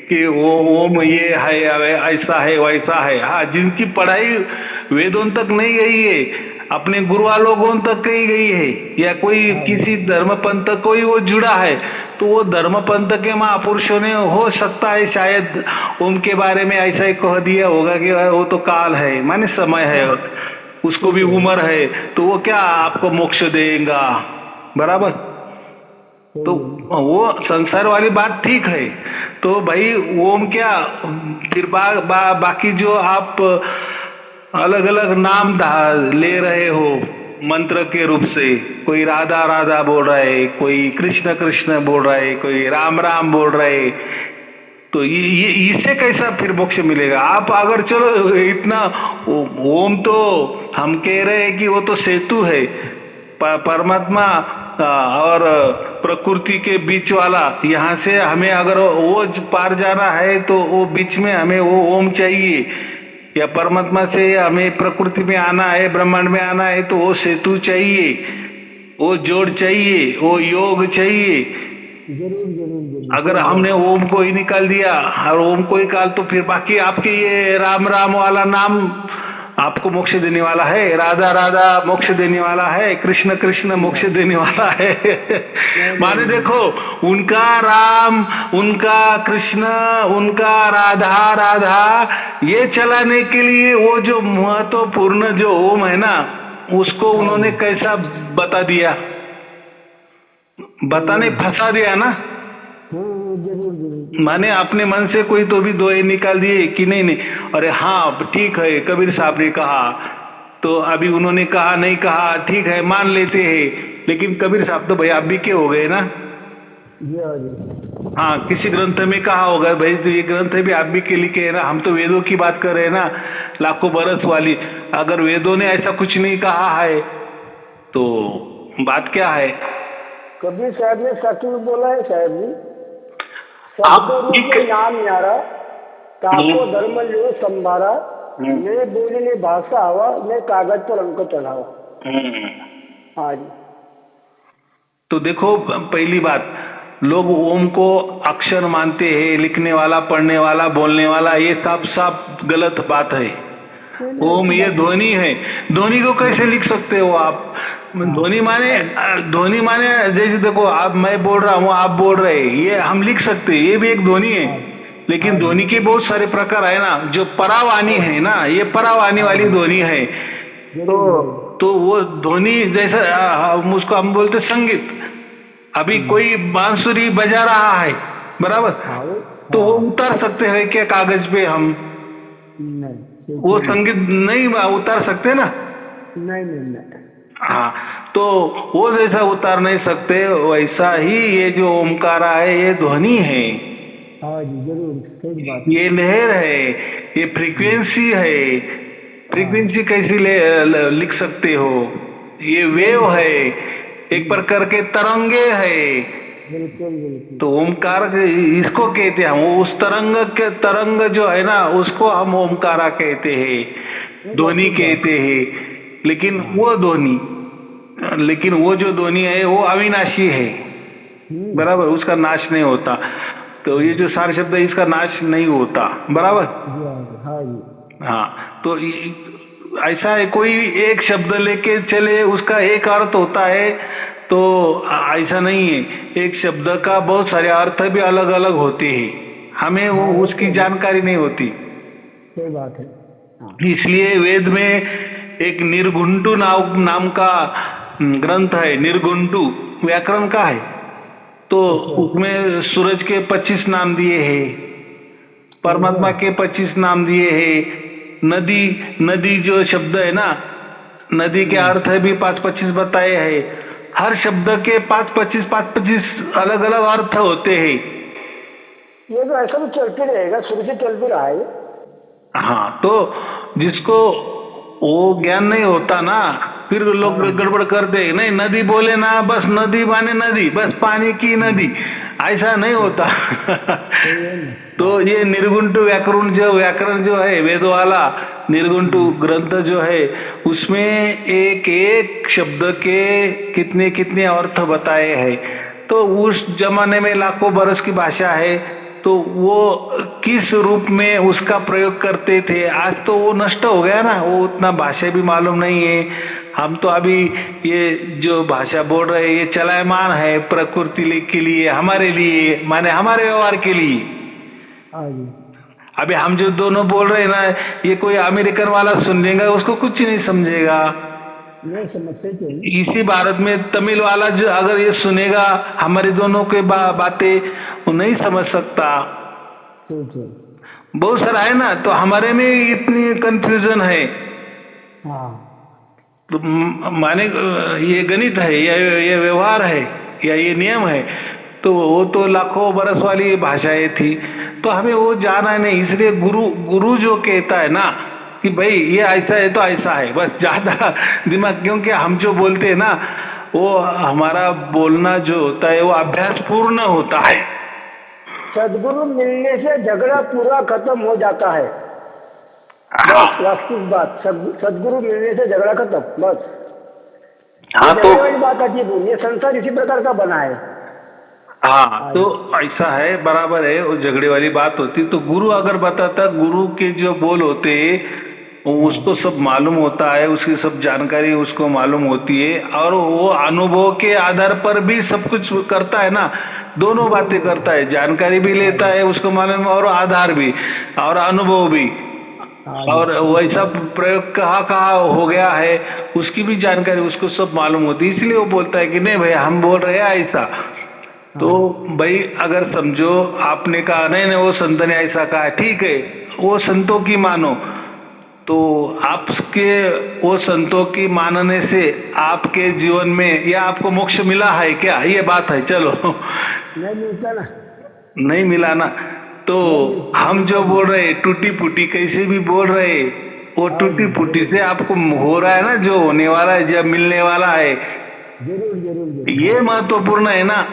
कि वो ओम ये है ऐसा है वैसा है। हाँ, जिनकी पढ़ाई वेदों तक नहीं गई है, अपने गुरुआ लोगों तक कही गई है, या कोई किसी धर्म पंथ कोई वो जुड़ा है, तो वो धर्म पंथ के महापुरुषों ने हो सकता है शायद उनके बारे में ऐसा ही कह दिया होगा कि वो तो काल है, माने समय है, उसको भी उम्र है, तो वो क्या आपको मोक्ष देगा, बराबर। तो वो संसार वाली बात ठीक है। तो भाई ओम क्या, फिर बाकी जो आप अलग अलग नाम ले रहे हो मंत्र के रूप से, कोई राधा राधा बोल रहा है, कोई कृष्ण कृष्ण बोल रहा है, कोई राम राम बोल रहा है, तो ये इससे कैसा फिर मोक्ष मिलेगा? आप अगर चलो इतना ओम तो हम कह रहे हैं कि वो तो सेतु है परमात्मा और प्रकृति के बीच वाला। यहाँ से हमें अगर वो पार जाना है तो वो बीच में हमें वो ओम चाहिए, या परमात्मा से हमें प्रकृति में आना है, ब्रह्मांड में आना है, तो वो सेतु चाहिए, वो जोड़ चाहिए, वो योग चाहिए। जरूर जरूर। अगर हमने ओम को ही निकाल दिया और ओम को ही काल, तो फिर बाकी आपके ये राम राम वाला नाम आपको मोक्ष देने वाला है, राधा राधा मोक्ष देने वाला है, कृष्ण कृष्ण मोक्ष देने वाला है। माने देखो, उनका राम, उनका कृष्ण, उनका राधा राधा, ये चलाने के लिए वो जो महत्वपूर्ण जो ओम है ना, उसको उन्होंने कैसा बता दिया, बताने फंसा दिया ना। माने अपने मन से कोई तो भी दो निकाल दिए कि नहीं, अरे हाँ ठीक है कबीर साहब ने कहा, तो अभी उन्होंने कहा नहीं कहा ठीक है मान लेते हैं, लेकिन कबीर साहब तो भाई आप भी के हो गए ना। हाँ, किसी ग्रंथ में कहा होगा भाई, तो ये ग्रंथ भी आप भी के लिखे है ना, हम तो वेदों की बात कर रहे हैं ना, लाखों बरस वाली। अगर वेदों ने ऐसा कुछ नहीं कहा है तो बात क्या है? कबीर साहब ने सच में बोला है साहब जी, आप नाम न्यारा ताको धर्म ले संभारा, ने बोली ने भाषा हवा, ने कागज पर अंक चढ़ावा। हाँ जी। तो देखो, पहली बात, लोग ओम को अक्षर मानते हैं, लिखने वाला, पढ़ने वाला, बोलने वाला, ये सब गलत बात है। ओम ये ध्वनि है, ध्वनि को कैसे लिख सकते हो आप? ध्वनि माने जैसे देखो, आप मैं बोल रहा हूँ, आप बोल रहे, ये हम लिख सकते हैं, ये भी एक ध्वनि है। लेकिन ध्वनि के बहुत सारे प्रकार है ना, जो परावाणी है ना, ये परावाणी वाली ध्वनि है। तो वो ध्वनि जैसा उसको हम बोलते संगीत। अभी कोई बांसुरी बजा रहा है, बराबर, तो वो उतार सकते हैं क्या कागज पे? हम वो संगीत नहीं उतार सकते ना। नहीं। हाँ, तो वो जैसा उतार नहीं सकते, वैसा ही ये जो ओमकारा है ये ध्वनि है। हाँ जी जरूर, सही बात। ये लहर है, ये फ्रीक्वेंसी है। फ्रीक्वेंसी कैसी लिख सकते हो? ये वेव है, एक प्रकार के तरंगे है। बिल्कुल। तो ओमकार इसको कहते हैं, वो उस तरंग जो है ना, उसको हम ओमकारा कहते हैं, ध्वनि कहते हैं। लेकिन वो जो ध्वनि है वो अविनाशी है, बराबर, उसका नाश नहीं होता। तो ये जो सारे शब्द है इसका नाश नहीं होता, बराबर। हाँ, तो ऐसा है, कोई एक शब्द लेके चले उसका एक अर्थ होता है, तो ऐसा नहीं है। एक शब्द का बहुत सारे अर्थ भी अलग अलग होते हैं, हमें वो उसकी जानकारी नहीं होती। सही बात है। इसलिए वेद में एक निर्घुंटु नाम का ग्रंथ है, निर्घुंटु व्याकरण का है। तो उसमें सूरज के 25 नाम दिए हैं, परमात्मा के 25 नाम दिए हैं। नदी जो शब्द है ना, नदी के अर्थ भी 5-25 बताए हैं। हर शब्द के 5-25 अलग अलग अर्थ होते हैं। ये तो ऐसा तो चलते रहेगा, शुरू से चल भी रहा है। हाँ, तो जिसको वो ज्ञान नहीं होता ना, फिर लोग गड़बड़ करते, नहीं नदी बोले ना, बस नदी माने नदी, बस पानी की नदी, ऐसा नहीं होता। तो ये निर्गुंटु व्याकरण जो है वेद वाला निर्गुंटु ग्रंथ जो है, उसमें एक एक शब्द के कितने कितने अर्थ बताए हैं। तो उस जमाने में लाखों बरस की भाषा है, तो वो किस रूप में उसका प्रयोग करते थे, आज तो वो नष्ट हो गया ना, वो उतना भाषा भी मालूम नहीं है। हम तो अभी ये जो भाषा बोल रहे हैं ये चलायमान है प्रकृति के लिए, हमारे लिए, माने हमारे व्यवहार के लिए। अभी हम जो दोनों बोल रहे हैं ना, ये कोई अमेरिकन वाला सुन लेगा, उसको कुछ नहीं समझेगा। नहीं समझते। इसी भारत में तमिल वाला जो अगर ये सुनेगा हमारे दोनों के बातें, वो नहीं समझ सकता। बहुत सारा है ना, तो हमारे में इतनी कंफ्यूजन है। तो माने ये गणित है या ये व्यवहार है या ये नियम है, तो वो तो लाखों बरस वाली भाषाएं थी, तो हमें वो जाना नहीं। इसलिए गुरु जो कहता है ना कि भाई ये ऐसा है तो ऐसा है, बस ज्यादा दिमाग, क्योंकि हम जो बोलते हैं ना, वो हमारा बोलना जो होता है वो अभ्यास पूर्ण होता है। सदगुरु मिलने से झगड़ा पूरा खत्म हो जाता है। बस वास्तविक बात, सदगुरु मिलने से झगड़ा खत्म, बस। हाँ, तो वही बात आती है, ये संसार इसी प्रकार का बना है। हाँ, तो ऐसा है, बराबर है, वो झगड़े वाली बात होती। तो गुरु अगर बताता, गुरु के जो बोल होते उसको सब मालूम होता है, उसकी सब जानकारी उसको मालूम होती है, और वो अनुभव के आधार पर भी सब कुछ करता है ना, दोनों बातें करता है, जानकारी भी लेता है, उसको मालूम, और आधार भी और अनुभव भी, और वैसा प्रयोग कहाँ हो गया है उसकी भी जानकारी उसको सब मालूम होती है। इसलिए वो बोलता है कि नहीं भाई हम बोल रहे हैं ऐसा। तो भाई अगर समझो आपने कहा नहीं वो संत ने ऐसा कहा, ठीक है, वो संतों की मानो, तो आपके वो संतों की मानने से आपके जीवन में या आपको मोक्ष मिला है क्या, ये बात है। चलो नहीं मिलता ना, नहीं मिला ना, तो हम जो बोल रहे टूटी फूटी कैसे भी बोल रहे, वो टूटी फूटी से आपको हो रहा है ना, जो होने वाला है, जब मिलने वाला है, जरूर जरूर ये महत्वपूर्ण है ना।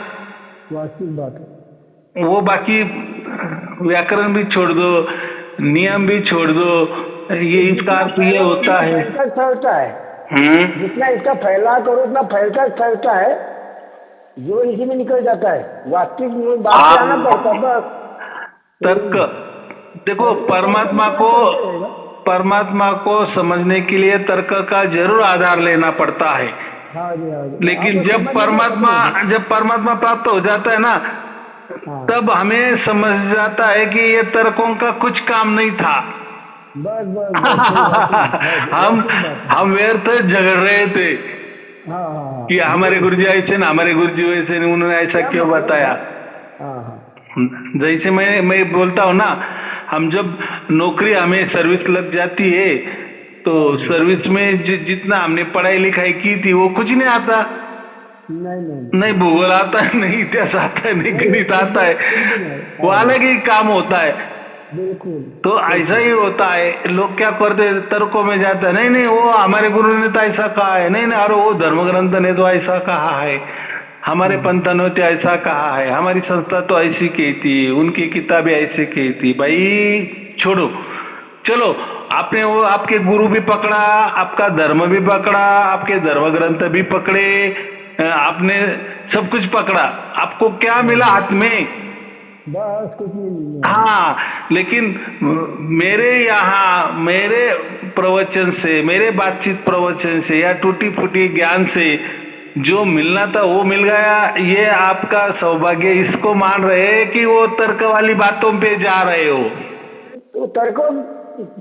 वास्तविक बात है। वो बाकी व्याकरण भी छोड़ दो, नियम भी छोड़ दो, ये इसका अर्थ ये होता है, फैलता है। जितना इसका फैला करो उतना फैलता है, जीवन इसी में निकल जाता है। वास्तविक बात आना पड़ता, बस तर्क। देखो परमात्मा को समझने के लिए तर्क का जरूर आधार लेना पड़ता है। लेकिन जब परमात्मा प्राप्त हो जाता है ना, तब हमें समझ जाता है कि ये तर्कों का कुछ काम नहीं था। बस हम व्यर्थ झगड़ रहे थे कि हमारे गुरुजी ऐसे ना, हमारे गुरुजी वैसे नहीं, उन्होंने ऐसा क्यों बताया। जैसे मैं बोलता हूँ ना, हम जब नौकरी हमें सर्विस लग जाती है, तो सर्विस में जितना हमने पढ़ाई लिखाई की थी वो कुछ नहीं आता। नहीं भूगोल आता है, नहीं इतिहास आता है, नहीं गणित आता है, वो अलग ही काम होता है। बिल्कुल। तो ऐसा ही होता है, लोग क्या करते हैं, तर्कों में जाता है, नहीं वो हमारे गुरु ने तो ऐसा कहा है, नहीं अरे वो धर्म ग्रंथ ने तो ऐसा कहा है, हमारे पंथ ने तो ऐसा कहा है, हमारी संस्था तो ऐसी कहती, उनकी किताबें ऐसे कहती। भाई छोड़ो, चलो आपने वो आपके गुरु भी पकड़ा, आपका धर्म भी पकड़ा, आपके धर्म ग्रंथ भी पकड़े, आपने सब कुछ पकड़ा, आपको क्या मिला हाथ में? बस कुछ नहीं। हाँ, लेकिन मेरे प्रवचन से, मेरे बातचीत प्रवचन से या टूटी फूटी ज्ञान से जो मिलना था वो मिल गया, ये आपका सौभाग्य। इसको मान रहे हैं कि वो तर्क वाली बातों पे जा रहे हो। तो तर्क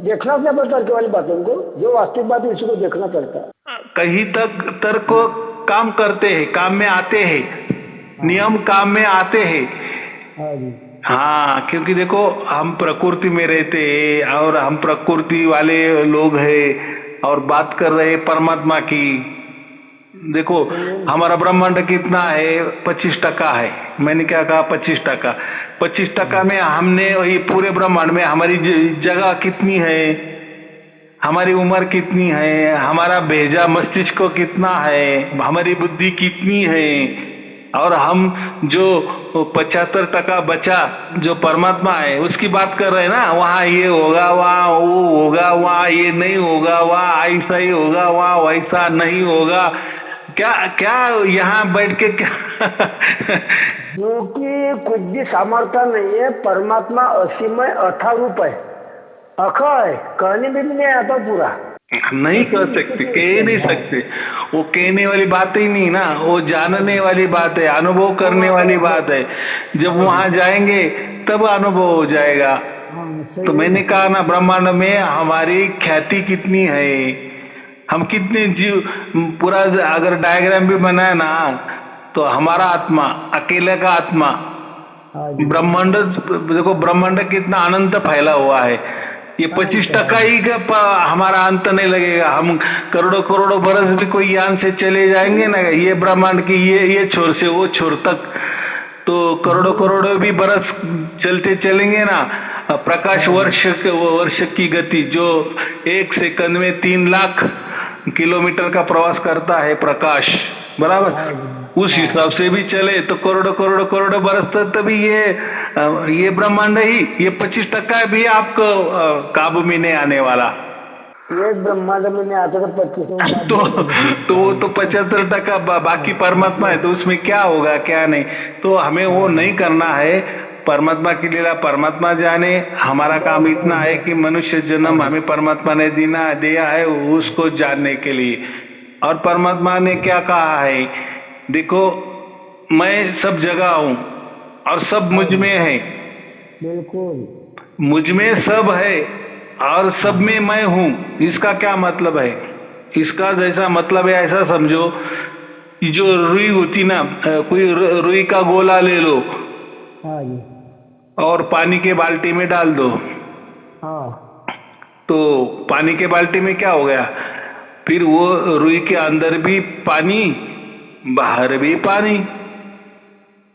देखना क्या पड़ता, तर्क वाली बातों को, जो वास्तविक बात है उसी को देखना पड़ता। कहीं तक तर्क काम करते हैं, काम में आते हैं, नियम काम में आते हैं। हाँ, क्योंकि देखो हम प्रकृति में रहते हैं और हम प्रकृति वाले लोग हैं और बात कर रहे हैं परमात्मा की, देखो हमारा ब्रह्मांड कितना है, 25% है। मैंने क्या कहा, 25%। 25% में हमने ये पूरे ब्रह्मांड में हमारी जगह कितनी है, हमारी उम्र कितनी है, हमारा भेजा मस्तिष्क कितना है, हमारी बुद्धि कितनी है, और हम जो 75% बचा जो परमात्मा है उसकी बात कर रहे हैं ना। वहाँ ये होगा, वहाँ वो होगा, वहाँ ये नहीं होगा, वहाँ ऐसा ही होगा, वहाँ वैसा नहीं होगा। क्या क्या यहाँ बैठ के क्या क्योंकि कुछ भी सामर्थ्य नहीं है। परमात्मा असीमय अथारूप है, अख है, कहने में भी नहीं आता पूरा। नहीं कर सकते, कह नहीं सकते। वो कहने वाली बात ही नहीं ना, वो जानने वाली बात है, अनुभव करने वाली बात है। जब वहां जाएंगे तब अनुभव हो जाएगा। तो मैंने कहा ना, ब्रह्मांड में हमारी ख्याति कितनी है, हम कितने जीव, पूरा अगर डायग्राम भी बनाए ना, तो हमारा आत्मा, अकेले का आत्मा, ब्रह्मांड देखो, ब्रह्मांड कितना अनंत फैला हुआ है। ये 25% ही का हमारा अंत नहीं लगेगा। हम करोड़ों करोड़ों बरस भी कोई यान से चले जाएंगे ना, ये ब्रह्मांड की ये छोर से वो छोर तक, तो करोड़ों करोड़ों भी बरस चलते चलेंगे ना। प्रकाश वर्ष की गति जो 1 सेकंड में 3 लाख किलोमीटर का प्रवास करता है प्रकाश, बराबर, उस हिसाब से भी चले तो करोड़ों करोड़ों करोड़ों बरस तक तभी ये ब्रह्मांड ही, ये 25% भी आपको काबू में नहीं आने वाला। ये ब्रह्मांड में नहीं आता तो 25 तो 75% बाकी परमात्मा है, तो उसमें क्या होगा क्या नहीं। तो हमें वो नहीं करना है। परमात्मा की लीला परमात्मा जाने। हमारा काम इतना है कि मनुष्य जन्म हमें परमात्मा ने दिया है उसको जानने के लिए। और परमात्मा ने क्या कहा है, देखो मैं सब जगह हूँ और सब मुझ में है। बिल्कुल, मुझ में सब है और सब में मैं हूँ। इसका क्या मतलब है? इसका जैसा मतलब है ऐसा समझो, जो रुई होती ना, कोई रुई का गोला ले लो और पानी के बाल्टी में डाल दो, तो पानी के बाल्टी में क्या हो गया, फिर वो रुई के अंदर भी पानी, बाहर भी पानी,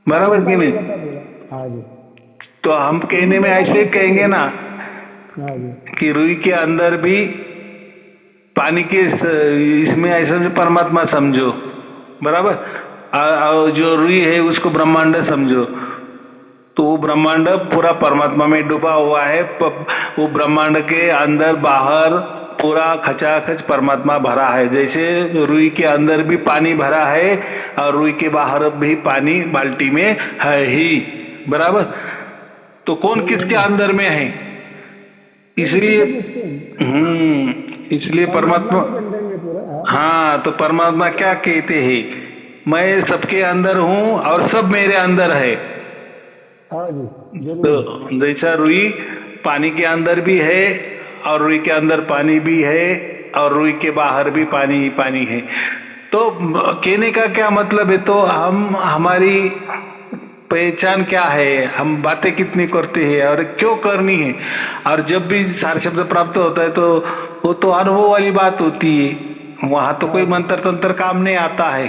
बराबर कि नहीं? तो हम कहने में ऐसे कहेंगे ना कि रुई के अंदर भी पानी के इसमें ऐसा जो परमात्मा समझो, बराबर, और जो रुई है उसको ब्रह्मांड समझो। तो वो ब्रह्मांड पूरा परमात्मा में डूबा हुआ है। वो ब्रह्मांड के अंदर बाहर पूरा खचाखच परमात्मा भरा है। जैसे रुई के अंदर भी पानी भरा है और रुई के बाहर भी पानी बाल्टी में है ही, बराबर। तो कौन किसके अंदर में है? इसलिए परमात्मा, हाँ, तो परमात्मा क्या कहते हैं, मैं सबके अंदर हूँ और सब मेरे अंदर है। तो जैसा रुई पानी के अंदर भी है और रुई के अंदर पानी भी है और रुई के बाहर भी पानी ही पानी है। तो कहने का क्या मतलब है, तो हमारी पहचान क्या है, हम बातें कितनी करते हैं और क्यों करनी है। और जब भी सार शब्द प्राप्त होता है तो वो तो अनुभव वाली बात होती है। वहां तो कोई मंत्र तंत्र काम नहीं आता है।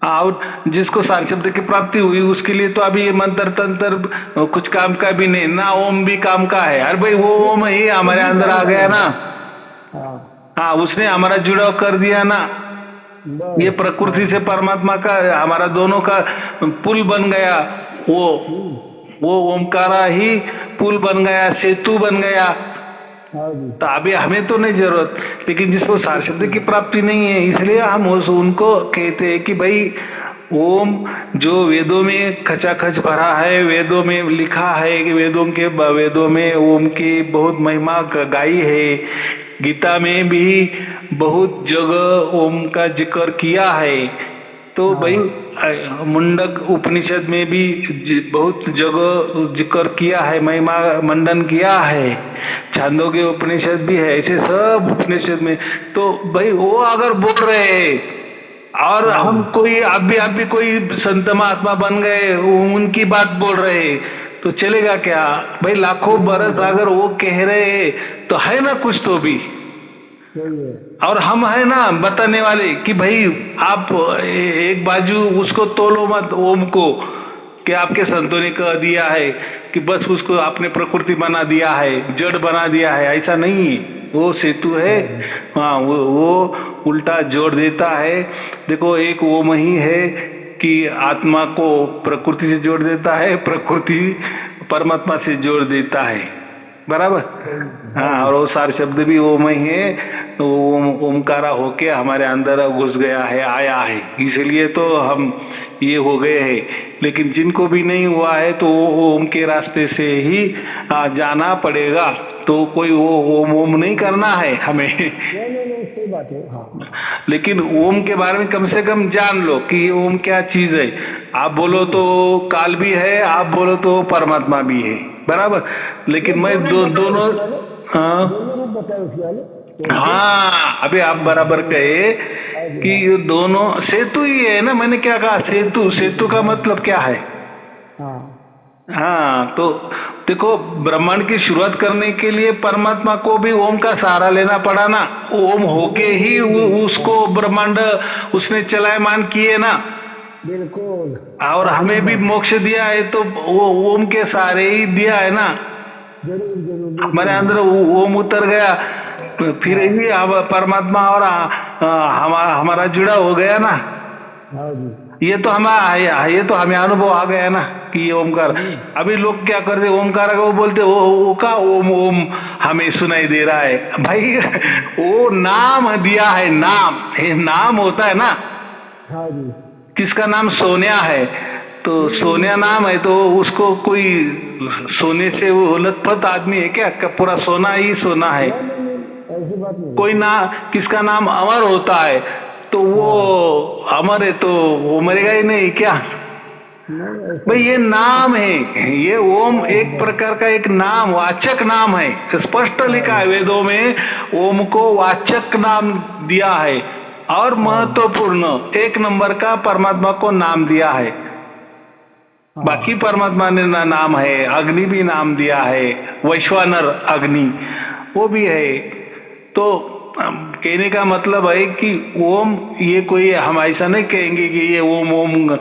और जिसको सार शब्द की प्राप्ति हुई उसके लिए तो अभी ये मंत्र तंत्र कुछ काम का भी नहीं ना, ओम भी काम का है। अरे भाई वो ओम ही हमारे अंदर आ गया ना, हाँ, उसने हमारा जुड़ाव कर दिया ना। ये प्रकृति से परमात्मा का हमारा दोनों का पुल बन गया। वो ओमकारा ही पुल बन गया, सेतु बन गया। तो अभी हमें तो नहीं जरूरत, लेकिन जिसको सार शब्द की प्राप्ति नहीं है इसलिए हम उनको कहते हैं कि भाई ओम जो वेदों में खचाखच भरा है, वेदों में लिखा है कि वेदों में ओम की बहुत महिमा गाई है। गीता में भी बहुत जगह ओम का जिक्र किया है। तो भाई मुंडक उपनिषद में भी बहुत जगह जिक्र किया है, महिमा मंडन किया है। छांदोग्य उपनिषद भी है, ऐसे सब उपनिषद में। तो भाई वो अगर बोल रहे हैं और हम कोई आप भी कोई संत महात्मा बन गए, उनकी बात बोल रहे हैं, तो चलेगा क्या भाई? लाखों बरस अगर वो कह रहे हैं तो है ना कुछ तो भी। सही है। और हम है ना बताने वाले कि भाई आप एक बाजू उसको तोलो मत ओम को कि आपके संतों ने कह दिया है कि बस उसको आपने प्रकृति बना दिया है, जड़ बना दिया है, ऐसा नहीं है। वो सेतु है। हाँ, वो उल्टा जोड़ देता है। देखो एक ओम ही है कि आत्मा को प्रकृति से जोड़ देता है, प्रकृति परमात्मा से जोड़ देता है, बराबर। हाँ, और वो सारे शब्द भी ओम ही है। तो ओमकारा होके हमारे अंदर घुस गया है, आया है, इसलिए तो हम ये हो गए हैं। लेकिन जिनको भी नहीं हुआ है तो वो ओम के रास्ते से ही जाना पड़ेगा। तो कोई वो ओम ओम नहीं करना है हमें। नहीं, सही बात है। हाँ, लेकिन ओम के बारे में कम से कम जान लो कि ये ओम क्या चीज है। आप बोलो तो काल भी है, आप बोलो तो परमात्मा भी है, बराबर। लेकिन मैं दोनों हाँ, अभी आप बराबर कहे कि ये दोनों सेतु ही है ना। मैंने क्या कहा? सेतु। सेतु का मतलब क्या है? हाँ, तो देखो ब्रह्मांड की शुरुआत करने के लिए परमात्मा को भी ओम का सहारा लेना पड़ा ना। ओम होके ही उसको ब्रह्मांड उसने चलायमान किए ना। बिल्कुल। और हमें भी मोक्ष दिया है तो वो ओम के सहारे ही दिया है ना। जरूर। हमारे अंदर ओम उतर गया, फिर ही परमात्मा और हमारा जुड़ा हो गया ना। हाँ जी। ये तो हमें अनुभव आ गया ना कि ये ओमकार। अभी लोग क्या करते, ओमकार को बोलते वो का ओम ओम हमें सुनाई दे रहा है। भाई वो नाम दिया है, नाम होता है ना। हाँ जी। किसका नाम सोनिया है तो सोनिया नाम है तो उसको कोई सोने से वो लथपथ आदमी है क्या? पूरा सोना ही सोना है। ऐसी बात नहीं। कोई ना किसका नाम अमर होता है तो वो अमर है तो वो मरेगा ही नहीं क्या? भाई ये नाम है, ये ओम एक प्रकार का एक नाम, वाचक नाम है। स्पष्ट लिखा है वेदों में, ओम को वाचक नाम दिया है। और महत्वपूर्ण एक नंबर का परमात्मा को नाम दिया है। बाकी परमात्मा ने नाम है, अग्नि भी नाम दिया है, वैश्वानर अग्नि वो भी है। तो कहने का मतलब है कि ओम ये कोई हम ऐसा नहीं कहेंगे कि ये ओम ओम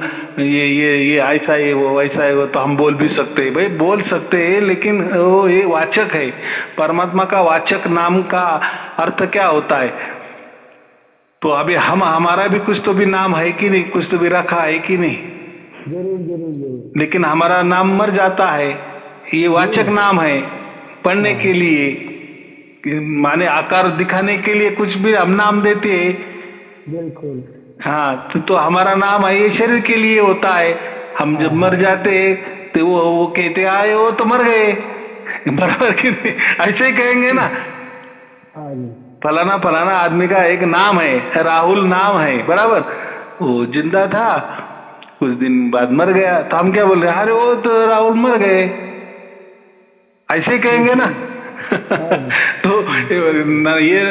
ये ऐसा है वो वैसा है वो। तो हम बोल भी सकते हैं, भाई बोल सकते हैं, लेकिन वो ये वाचक है। परमात्मा का वाचक नाम का अर्थ क्या होता है? तो अभी हमारा भी कुछ तो भी नाम है कि नहीं, कुछ तो भी रखा है कि नहीं? जरूर। लेकिन हमारा नाम मर जाता है। ये वाचक नाम है पढ़ने के लिए, माने आकार दिखाने के लिए कुछ भी हम नाम देते हैं। बिल्कुल। हाँ, तो हमारा नाम है ये शरीर के लिए होता है। हम जब मर जाते हैं तो वो कहते आए वो तो मर गए, बराबर कि नहीं? ऐसे ही कहेंगे ना। फलाना आदमी का एक नाम है, राहुल नाम है, बराबर। वो जिंदा था, कुछ दिन बाद मर गया, तो हम क्या बोल रहे हैं? अरे वो तो राहुल मर गए, ऐसे ही कहेंगे ना। तो ये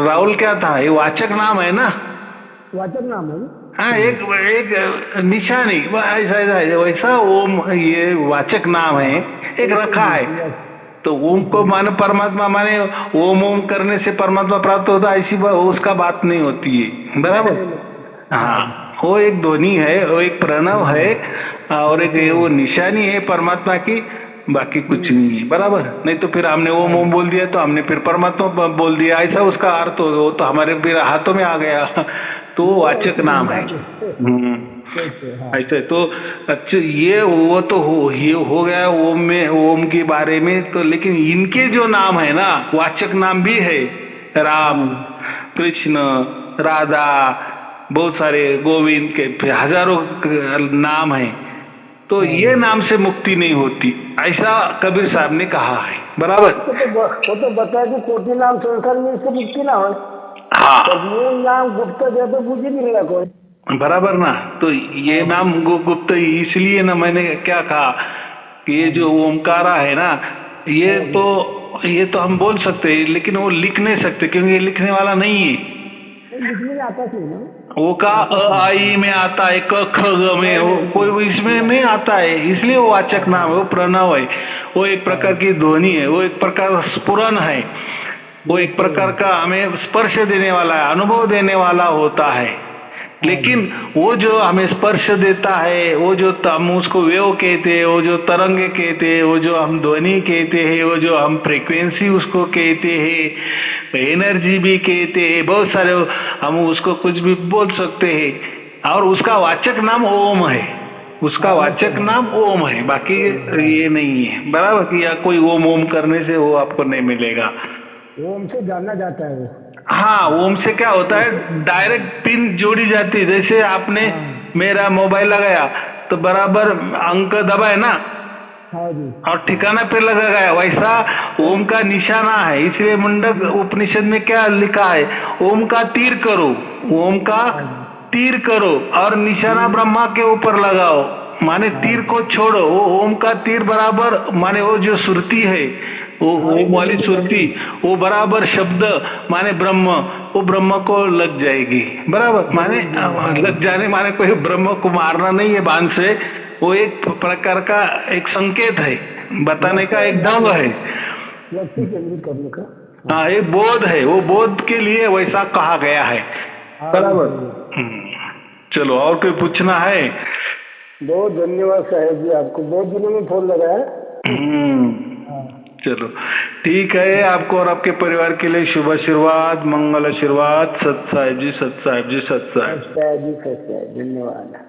राहुल क्या था? ये वाचक नाम है ना। वाचक नाम है। हाँ, एक निशानी ऐसा वैसा ओम ये वाचक नाम है, एक रखा है। तो ओम को माने परमात्मा माने ओम ओम करने से परमात्मा प्राप्त होता है, ऐसी उसका बात नहीं होती है, बराबर। हाँ, वो एक ध्वनि है, वो एक प्रणव है और एक वो निशानी है परमात्मा की, बाकी कुछ नहीं है, बराबर। नहीं तो फिर हमने ओम ओम बोल दिया तो हमने फिर परमात्मा बोल दिया, ऐसा उसका अर्थ हो, वो तो हमारे फिर हाथों में आ गया। तो वाचक नाम है। ऐसे तो अच्छा, ये वो तो ये हो गया ओम में, ओम के बारे में। तो लेकिन इनके जो नाम है ना, वाचक नाम भी है, राम, कृष्ण, राधा, बहुत सारे, गोविंद के हजारों नाम है। तो ये नाम से मुक्ति नहीं होती, ऐसा कबीर साहब ने कहा है, बराबर। वो तो बताया कि कोटि नाम संसार में इससे मुक्ति ना हो। हाँ, तो नाम गुप्त है तो बुझ ही नहीं रहा कोई, बराबर ना। तो ये नाम गुप्त इसलिए ना, मैंने क्या कहा कि ये जो ओमकारा है ना, ये तो हम बोल सकते हैं, लेकिन वो लिख नहीं सकते क्योंकि ये लिखने वाला नहीं है। लिखने में आता है, वो का आई में आता है, क ख ग में, वो कोई इसमें नहीं आता है, इसलिए वो वाचक नाम है, वो प्रणव है, वो एक प्रकार की ध्वनि है, वो एक प्रकार स्फुरन है। वो एक प्रकार का हमें स्पर्श देने वाला है, अनुभव देने वाला होता है। लेकिन वो जो हमें स्पर्श देता है, वो जो हम उसको वेव कहते हैं, वो जो तरंग कहते हैं, वो जो हम ध्वनि कहते हैं, वो जो हम फ्रीक्वेंसी उसको कहते हैं, एनर्जी भी कहते हैं, बहुत सारे हम उसको कुछ भी बोल सकते हैं। और उसका वाचक नाम ओम है, उसका वाचक नाम ओम है, बाकी ये नहीं है। बराबर कि या कोई ओम ओम करने से वो आपको नहीं मिलेगा। ओम से जाना जाता है वो। हाँ, ओम से क्या होता है, डायरेक्ट पिन जोड़ी जाती है। जैसे आपने मेरा मोबाइल लगाया तो बराबर अंक दबाए ना, हाँ जी, और ठिकाना पे लगा गया, वैसा ओम का निशाना है। इसलिए मुंडक उपनिषद में क्या लिखा है, ओम का तीर करो, ओम का तीर करो और निशाना ब्रह्मा के ऊपर लगाओ, माने तीर को छोड़ो। वो ओम का तीर बराबर माने वो जो सुरती है, वो ओम वाली सुरती, वो बराबर शब्द माने ब्रह्म, वो ब्रह्म को लग जाएगी। बराबर माने लग जाने माने कोई ब्रह्म को मारना नहीं है बाण से, वो एक प्रकार का एक संकेत है, बताने का एक ढंग है, केंद्रित करने का। हाँ, एक बोध है, वो बोध के लिए वैसा कहा गया है। बराबर। चलो, और कोई पूछना है? बहुत धन्यवाद साहेब जी, आपको बहुत दिनों में फोन लगाया। चलो ठीक है, आपको और आपके परिवार के लिए शुभ आशीर्वाद, मंगल आशीर्वाद। सत साहेब जी, सत साहेब जी, सत साहेब जी, धन्यवाद।